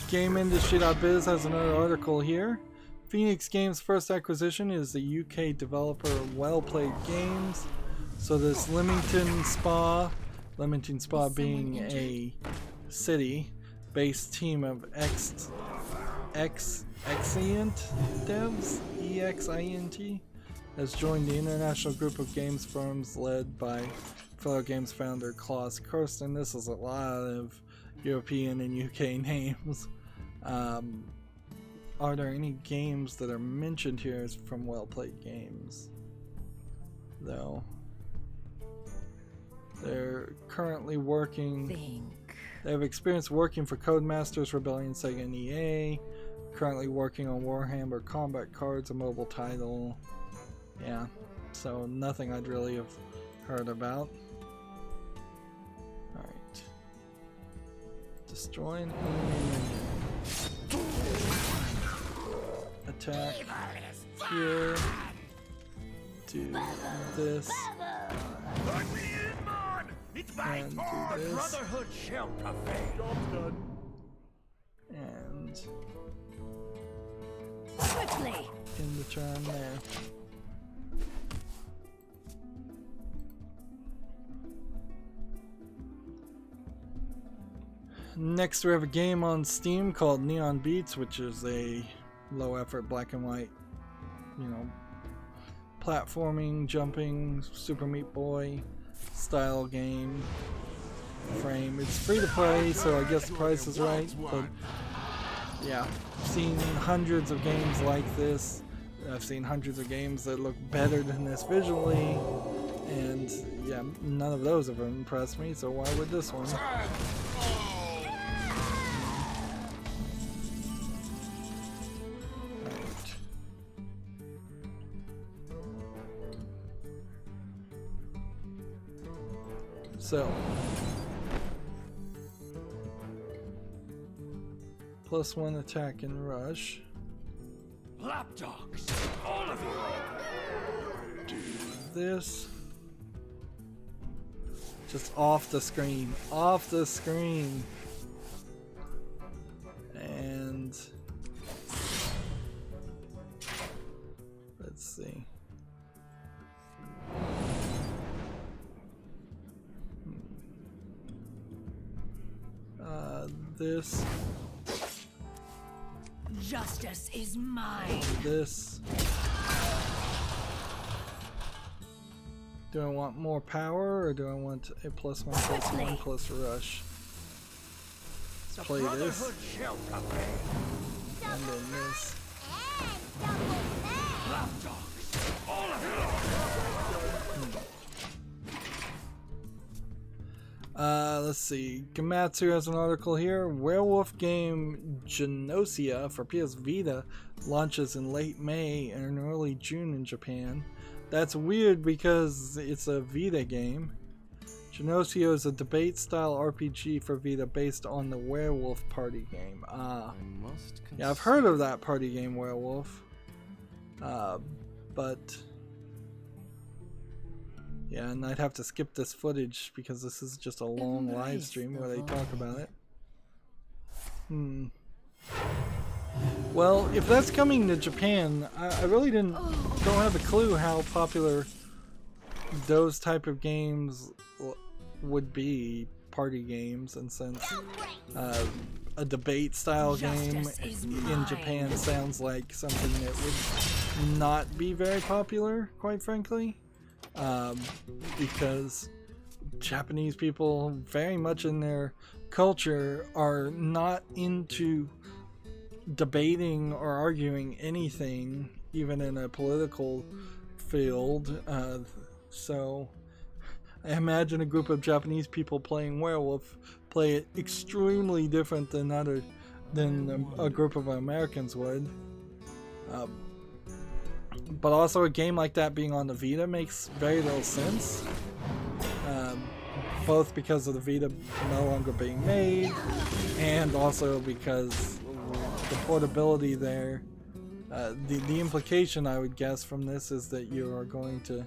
GameIndustry.biz has another article here. Phoenix Games' first acquisition is the UK developer Well Played Games. So this Leamington Spa being a city-based team of Exient devs, EXINT, has joined the international group of games firms led by fellow games founder Klaus Kirsten. This is a lot of European and UK names. Are there any games that are mentioned here from Well Played Games? Though they're currently working. They have experience working for Codemasters, Rebellion, Sega, and EA. Currently working on Warhammer Combat Cards, a mobile title. Yeah, so nothing I'd really have heard about. Alright. Destroy an enemy minion. Attack here. Do this. Let me in, man! It's my And do turn! this. Brotherhood shall prevail. Job's done. And Quickly. in the turn there. Next we have a game on Steam called Neon Beats, which is a low effort black and white, you know, platforming, jumping, Super Meat Boy style game. Frame. It's free to play, so I guess the price is right, but yeah, I've seen hundreds of games like this. I've seen hundreds of games that look better than this visually, and yeah, none of those have impressed me, so why would this one? So, +1 attack and rush. Lapdogs, all of you. Do this. Just off the screen. Off the screen. And let's see. This. Justice is mine. This. Do I want more power or do I want a +1/+1 plus rush? Let's play this. Brotherhood shall prevail. And then this. Lapdogs, all of you. Let's see. Gamatsu has an article here. Werewolf game Genosia for PS Vita launches in late May and early June in Japan. That's weird because it's a Vita game. Genosio is a debate-style RPG for Vita based on the Werewolf party game. Yeah, I've heard of that party game, Werewolf. But yeah, and I'd have to skip this footage because this is just a long live stream where they talk about it. Well, if that's coming to Japan, I really don't have a clue how popular those type of games would be, party games, and since a debate style game in Japan sounds like something that would not be very popular, quite frankly, because Japanese people very much in their culture are not into debating or arguing anything, even in a political field. So I imagine a group of Japanese people playing Werewolf play it extremely different than a group of Americans would. But also a game like that being on the Vita makes very little sense. Both because of the Vita no longer being made, and also because the portability there. The implication, I would guess, from this is that you are going to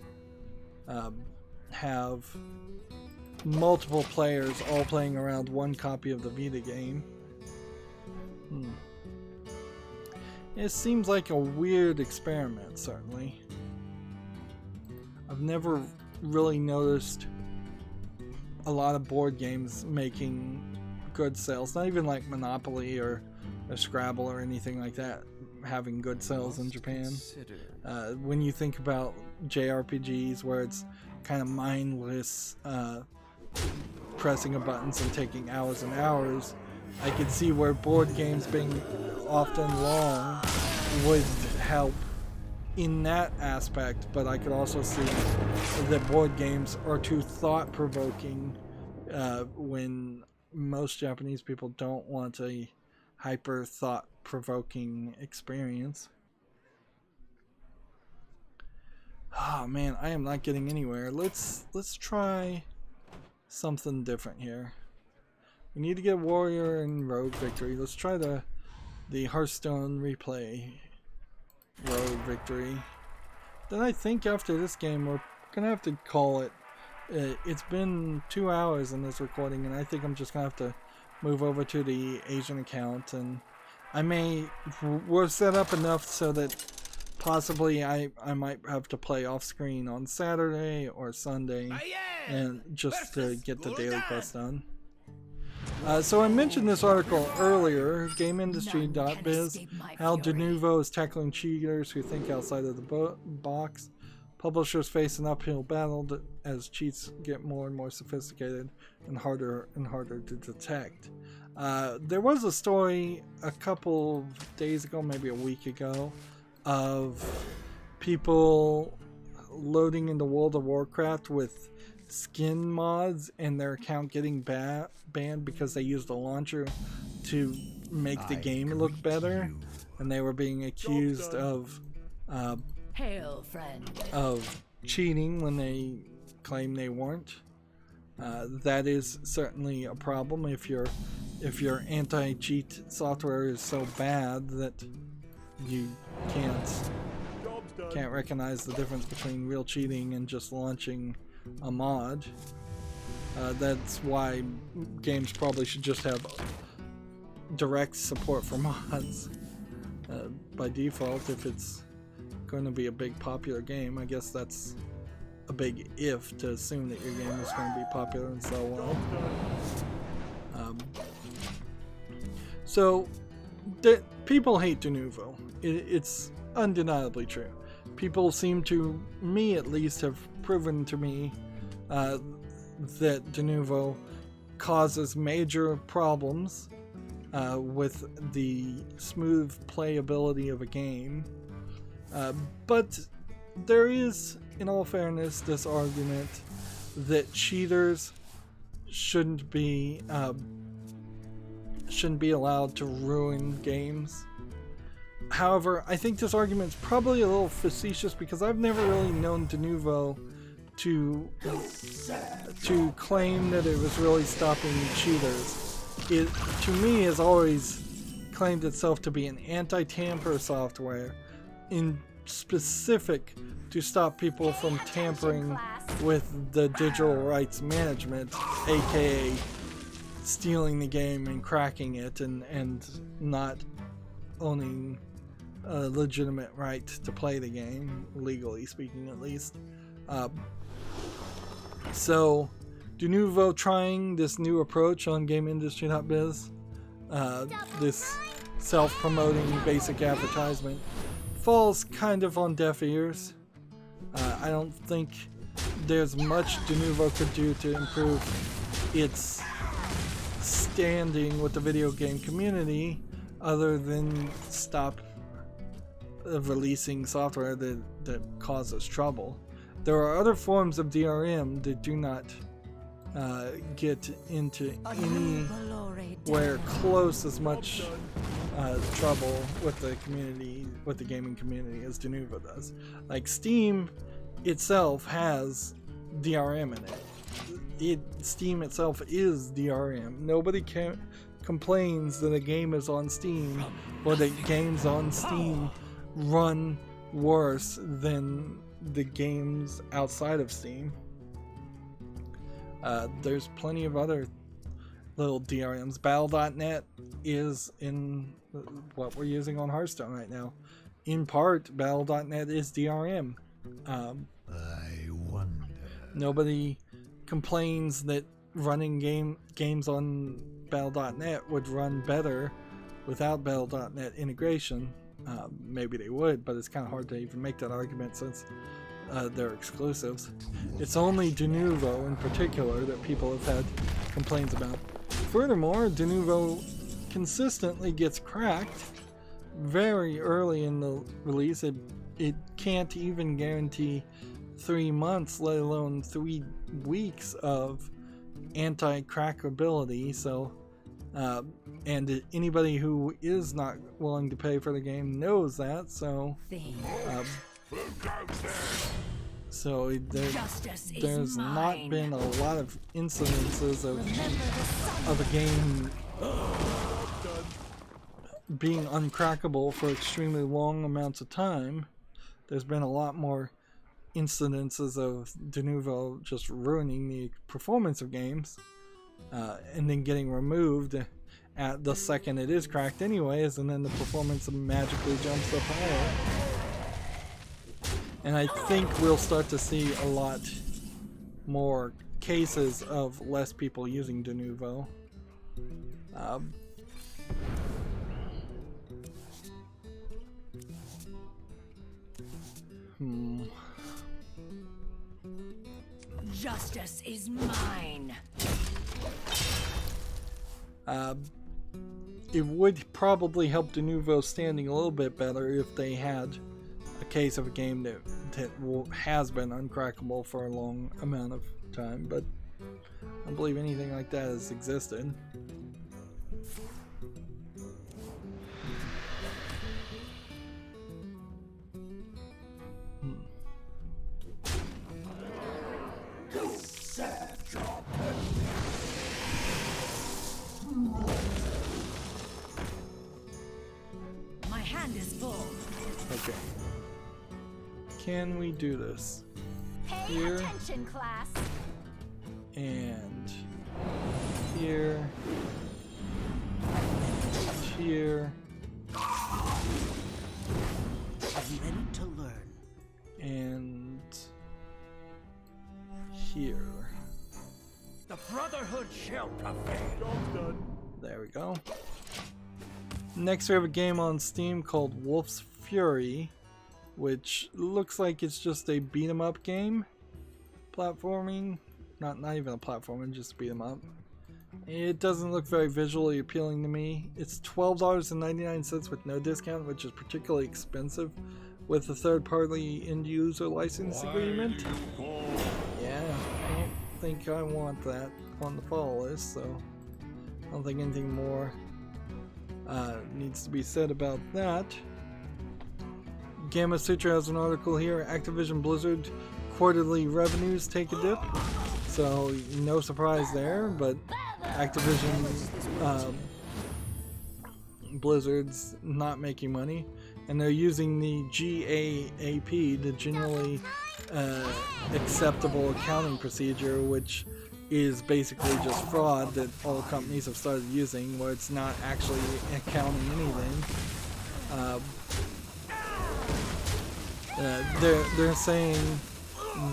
have multiple players all playing around one copy of the Vita game. It seems like a weird experiment, certainly. I've never really noticed a lot of board games making good sales, not even like Monopoly or Scrabble or anything like that having good sales in Japan. When you think about JRPGs where it's kind of mindless pressing of buttons and taking hours and hours, I could see where board games being often long would help in that aspect, but I could also see that board games are too thought-provoking when most Japanese people don't want a hyper thought-provoking experience. Oh man, I am not getting anywhere. Let's try something different here. We need to get Warrior and Rogue Victory. Let's try the Hearthstone replay Rogue Victory. Then I think after this game we're gonna have to call it. It's been 2 hours in this recording, and I think I'm just gonna have to move over to the Asian account, and we're set up enough so that possibly I might have to play off screen on Saturday or Sunday, and just to get the daily quest done. So I mentioned this article earlier, GameIndustry.biz, how Denuvo is tackling cheaters who think outside of the box. Publishers face an uphill battle as cheats get more and more sophisticated and harder to detect. There was a story a couple of days ago, maybe a week ago, of people loading into World of Warcraft with skin mods and their account getting banned because they used a launcher to make the game look better, and they were being accused of Hail, friend. of cheating when they claim they weren't. That is certainly a problem if your anti-cheat software is so bad that you can't recognize the difference between real cheating and just launching a mod. That's why games probably should just have direct support for mods by default. If it's going to be a big popular game, I guess that's a big if to assume that your game is going to be popular and sell well. So people hate Denuvo. It's undeniably true. People seem to, me at least, have proven to me that Denuvo causes major problems with the smooth playability of a game. But there is, in all fairness, this argument that cheaters shouldn't be allowed to ruin games. However, I think this argument's probably a little facetious because I've never really known Denuvo to claim that it was really stopping cheaters. It, to me, has always claimed itself to be an anti-tamper software in specific to stop people from tampering with the digital rights management, aka stealing the game and cracking it and not owning a legitimate right to play the game, legally speaking at least. So Denuvo trying this new approach on GameIndustry.biz, this self-promoting basic advertisement, falls kind of on deaf ears. I don't think there's much Denuvo could do to improve its standing with the video game community other than stop releasing software that causes trouble. There are other forms of DRM that do not get into anywhere close as much trouble with the community, with the gaming community, as Denuvo does. Like Steam itself has DRM in it. Steam itself is DRM. Nobody complains that a game is on Steam or that games on Steam run worse than the games outside of Steam. There's plenty of other little DRMs. Battle.net is in what we're using on Hearthstone right now. In part, Battle.net is DRM. I wonder. Nobody complains that running games on Battle.net would run better without Battle.net integration. Maybe they would, but it's kind of hard to even make that argument since they're exclusives. It's only Denuvo in particular that people have had complaints about. Furthermore, Denuvo consistently gets cracked very early in the release. It can't even guarantee 3 months, let alone 3 weeks of anti-crackability. So and anybody who is not willing to pay for the game knows that, so there's not been a lot of incidences of a game being uncrackable for extremely long amounts of time. There's been a lot more incidences of Denuvo just ruining the performance of games and then getting removed at the second it is cracked anyways, and then the performance magically jumps up higher. And I think we'll start to see a lot more cases of less people using Denuvo. Justice is mine. It would probably help Denuvo standing a little bit better if they had a case of a game that has been uncrackable for a long amount of time, but I don't believe anything like that has existed. My hand is full. Okay. Can we do this? Pay Here. attention, class. And here. Here. I'm ready to learn. And here. The Brotherhood shall prevail. Job done. There we go. Next we have a game on Steam called Wolf's Fury, which looks like it's just a beat 'em up game. Platforming. Not even a platforming, just beat 'em up. It doesn't look very visually appealing to me. It's $12.99 with no discount, which is particularly expensive with a third-party end-user license agreement. Yeah, I don't think I want that. on the fall list, so I don't think anything more needs to be said about that. Gamma Sutra has an article here. Activision Blizzard quarterly revenues take a dip, so no surprise there, but Activision Blizzard's not making money, and they're using the GAAP, the generally acceptable accounting procedure, which is basically just fraud that all companies have started using, where it's not actually accounting anything. They're saying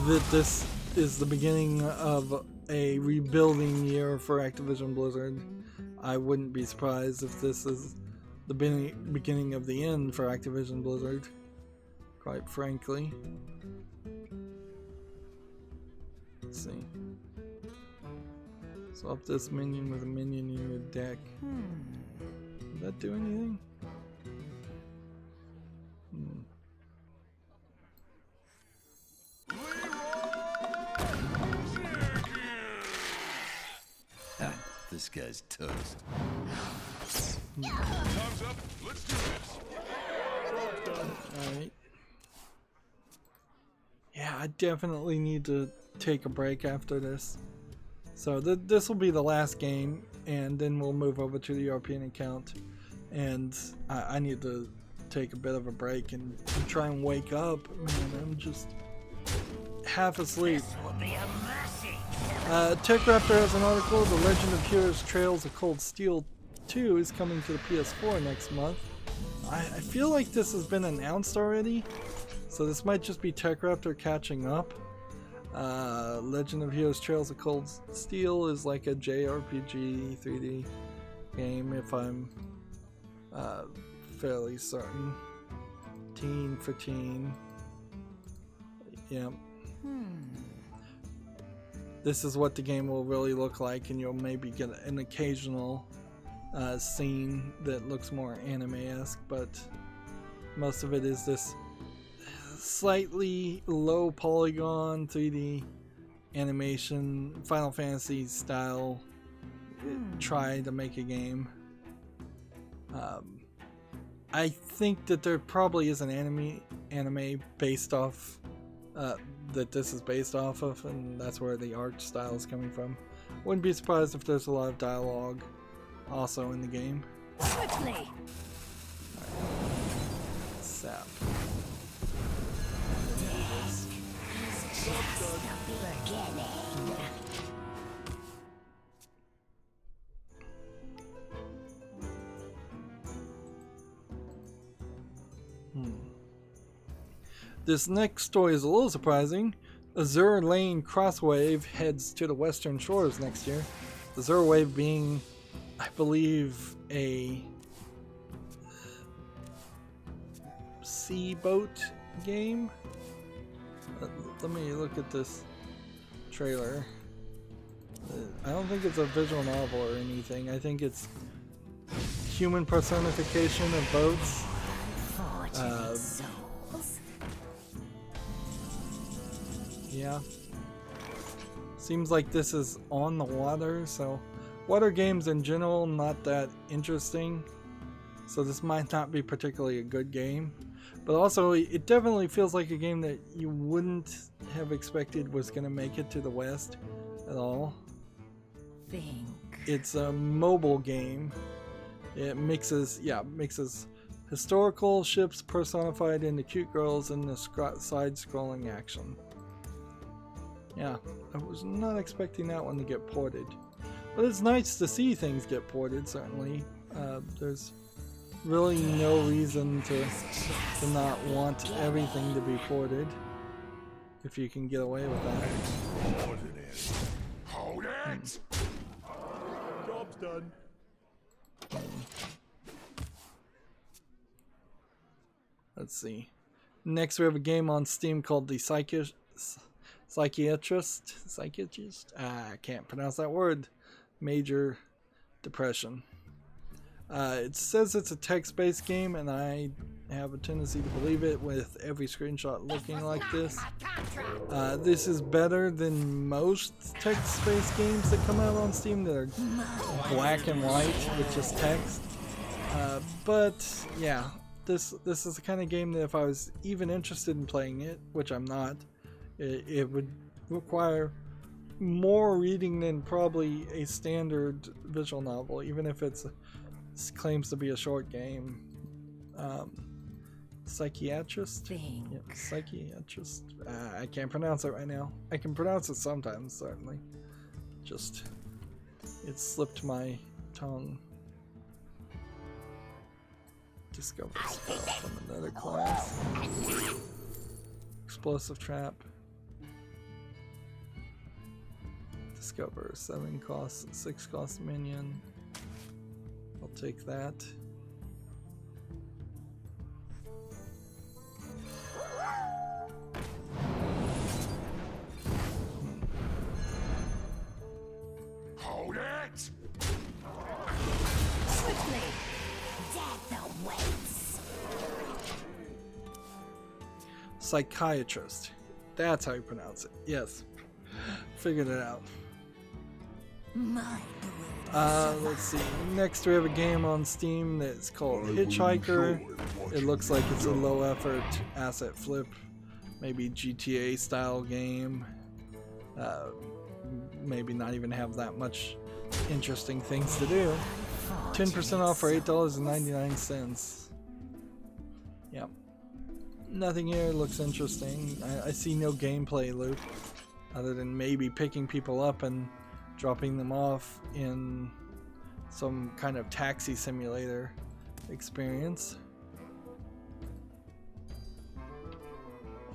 that this is the beginning of a rebuilding year for Activision Blizzard. I wouldn't be surprised if this is the beginning of the end for Activision Blizzard, quite frankly. Let's see. Swap this minion with a minion in your deck. Does that do anything? This guy's toast. Time's up. Let's do this. Alright. Yeah, I definitely need to take a break after this. So this will be the last game, and then we'll move over to the European account. And I need to take a bit of a break and try and wake up. Man, I'm just half asleep. TechRaptor has an article. The Legend of Heroes Trails of Cold Steel 2 is coming to the PS4 next month. I feel like this has been announced already, so this might just be TechRaptor catching up. Legend of Heroes Trails of Cold Steel is like a JRPG 3D game, if I'm fairly certain. Teen for teen. Yep. This is what the game will really look like, and you'll maybe get an occasional scene that looks more anime-esque, but most of it is this slightly low polygon 3D animation, Final Fantasy style try to make a game. I think that there probably is an anime based off that this is based off of, and that's where the art style is coming from. Wouldn't be surprised if there's a lot of dialogue also in the game. Quickly. Sap. This next story is a little surprising. Azure Lane Crosswave heads to the Western Shores next year. Azure Wave being, I believe, a sea boat game. Let me look at this trailer. I don't think it's a visual novel or anything. I think it's human personification of boats. Yeah. Seems like this is on the water, so water games in general not that interesting. So this might not be particularly a good game. But also it definitely feels like a game that you wouldn't have expected was going to make it to the West at all. It's a mobile game. It mixes historical ships personified into cute girls and the side-scrolling action. Yeah, I was not expecting that one to get ported. But it's nice to see things get ported, certainly. There's really no reason to not want everything to be ported, if you can get away with that. Hold it! Job's done. Let's see. Next we have a game on Steam called The Psychiatrist. I can't pronounce that word. Major Depression. It says it's a text-based game, and I have a tendency to believe it with every screenshot looking like this. This is better than most text-based games that come out on Steam that are black and white with just text. But yeah, this is the kind of game that if I was even interested in playing it, which I'm not, it would require more reading than probably a standard visual novel, even if it claims to be a short game. Psychiatrist? Yep, psychiatrist. I can't pronounce it right now. I can pronounce it sometimes, certainly. Just, it slipped my tongue. Discover spell from another class. Explosive trap. Discover 7 cost, 6 cost minion. I'll take that. Hold it! Quickly! Death awaits! Psychiatrist. That's how you pronounce it. Yes. Figured it out. Let's see. Next we have a game on Steam that's called Hitchhiker. It looks like it's a low effort asset flip, maybe GTA style game. Maybe not even have that much interesting things to do. 10% off for $8.99. Yep. Nothing here looks interesting. I see no gameplay loop other than maybe picking people up and dropping them off in some kind of taxi simulator experience.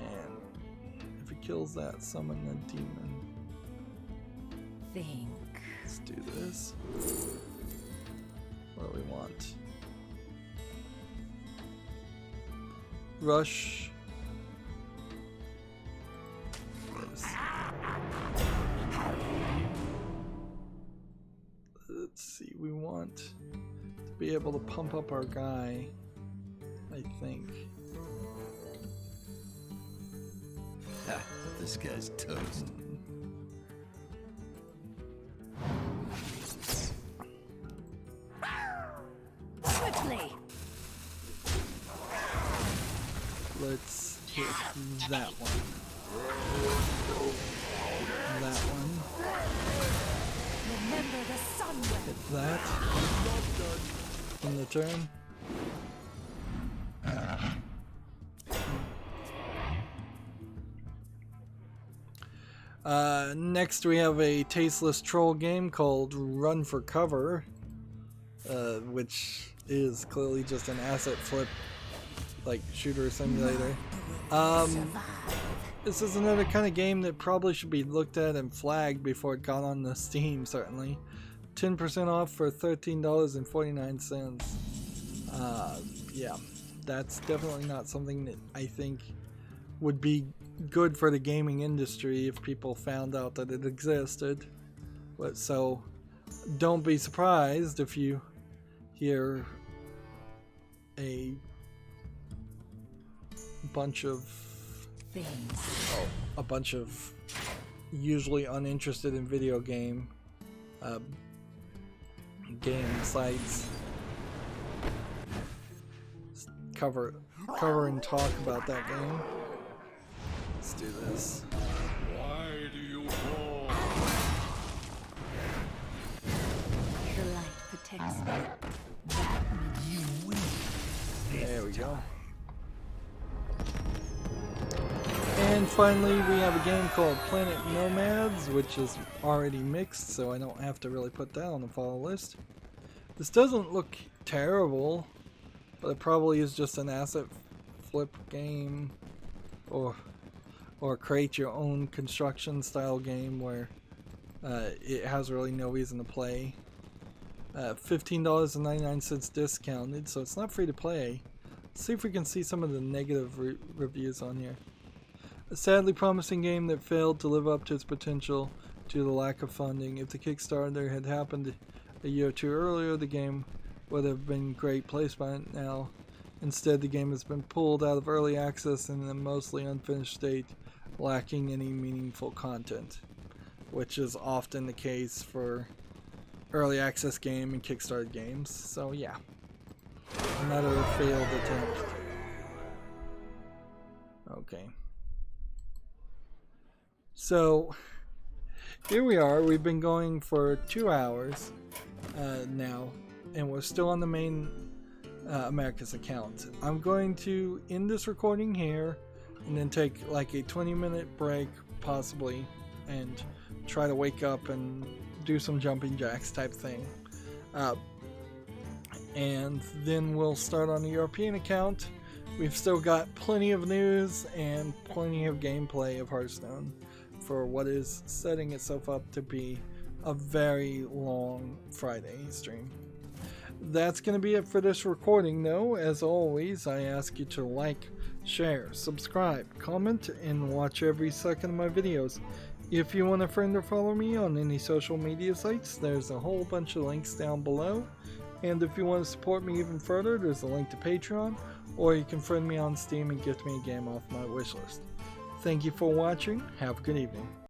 And if it kills that, summon a demon. Think. Let's do this. What do we want? Rush. This. Let's see, we want to be able to pump up our guy, I think. Ha, this guy's toast. Quickly. Let's hit that one. That one. Remember the sun will. Hit that. In the turn. Next we have a tasteless troll game called Run for Cover, which is clearly just an asset flip, like shooter simulator. This is another kind of game that probably should be looked at and flagged before it got on the Steam, certainly. 10% off for $13.49. Yeah, that's definitely not something that I think would be good for the gaming industry if people found out that it existed. But so don't be surprised if you hear a bunch of usually uninterested in video game sites cover and talk about that game. Let's do this. Why do you fall? The light protects me. That means you win. There we go. And finally, we have a game called Planet Nomads, which is already mixed, so I don't have to really put that on the follow list. This doesn't look terrible, but it probably is just an asset flip game, or create your own construction style game where it has really no reason to play. $15.99 discounted, so it's not free to play. Let's see if we can see some of the negative reviews on here. A sadly promising game that failed to live up to its potential due to the lack of funding. If the Kickstarter had happened a year or two earlier, the game would have been great placement. Now, instead, the game has been pulled out of early access in a mostly unfinished state, lacking any meaningful content, which is often the case for early access game and Kickstarter games. So yeah, another failed attempt. Okay. So here we are. We've been going for 2 hours now, and we're still on the main America's account. I'm going to end this recording here and then take like a 20-minute break possibly and try to wake up and do some jumping jacks type thing. And then we'll start on the European account. We've still got plenty of news and plenty of gameplay of Hearthstone for what is setting itself up to be a very long Friday stream. That's going to be it for this recording though. As always, I ask you to like, share, subscribe, comment, and watch every second of my videos. If you want to friend or follow me on any social media sites, there's a whole bunch of links down below. And if you want to support me even further, there's a link to Patreon, or you can friend me on Steam and gift me a game off my wishlist. Thank you for watching. Have a good evening.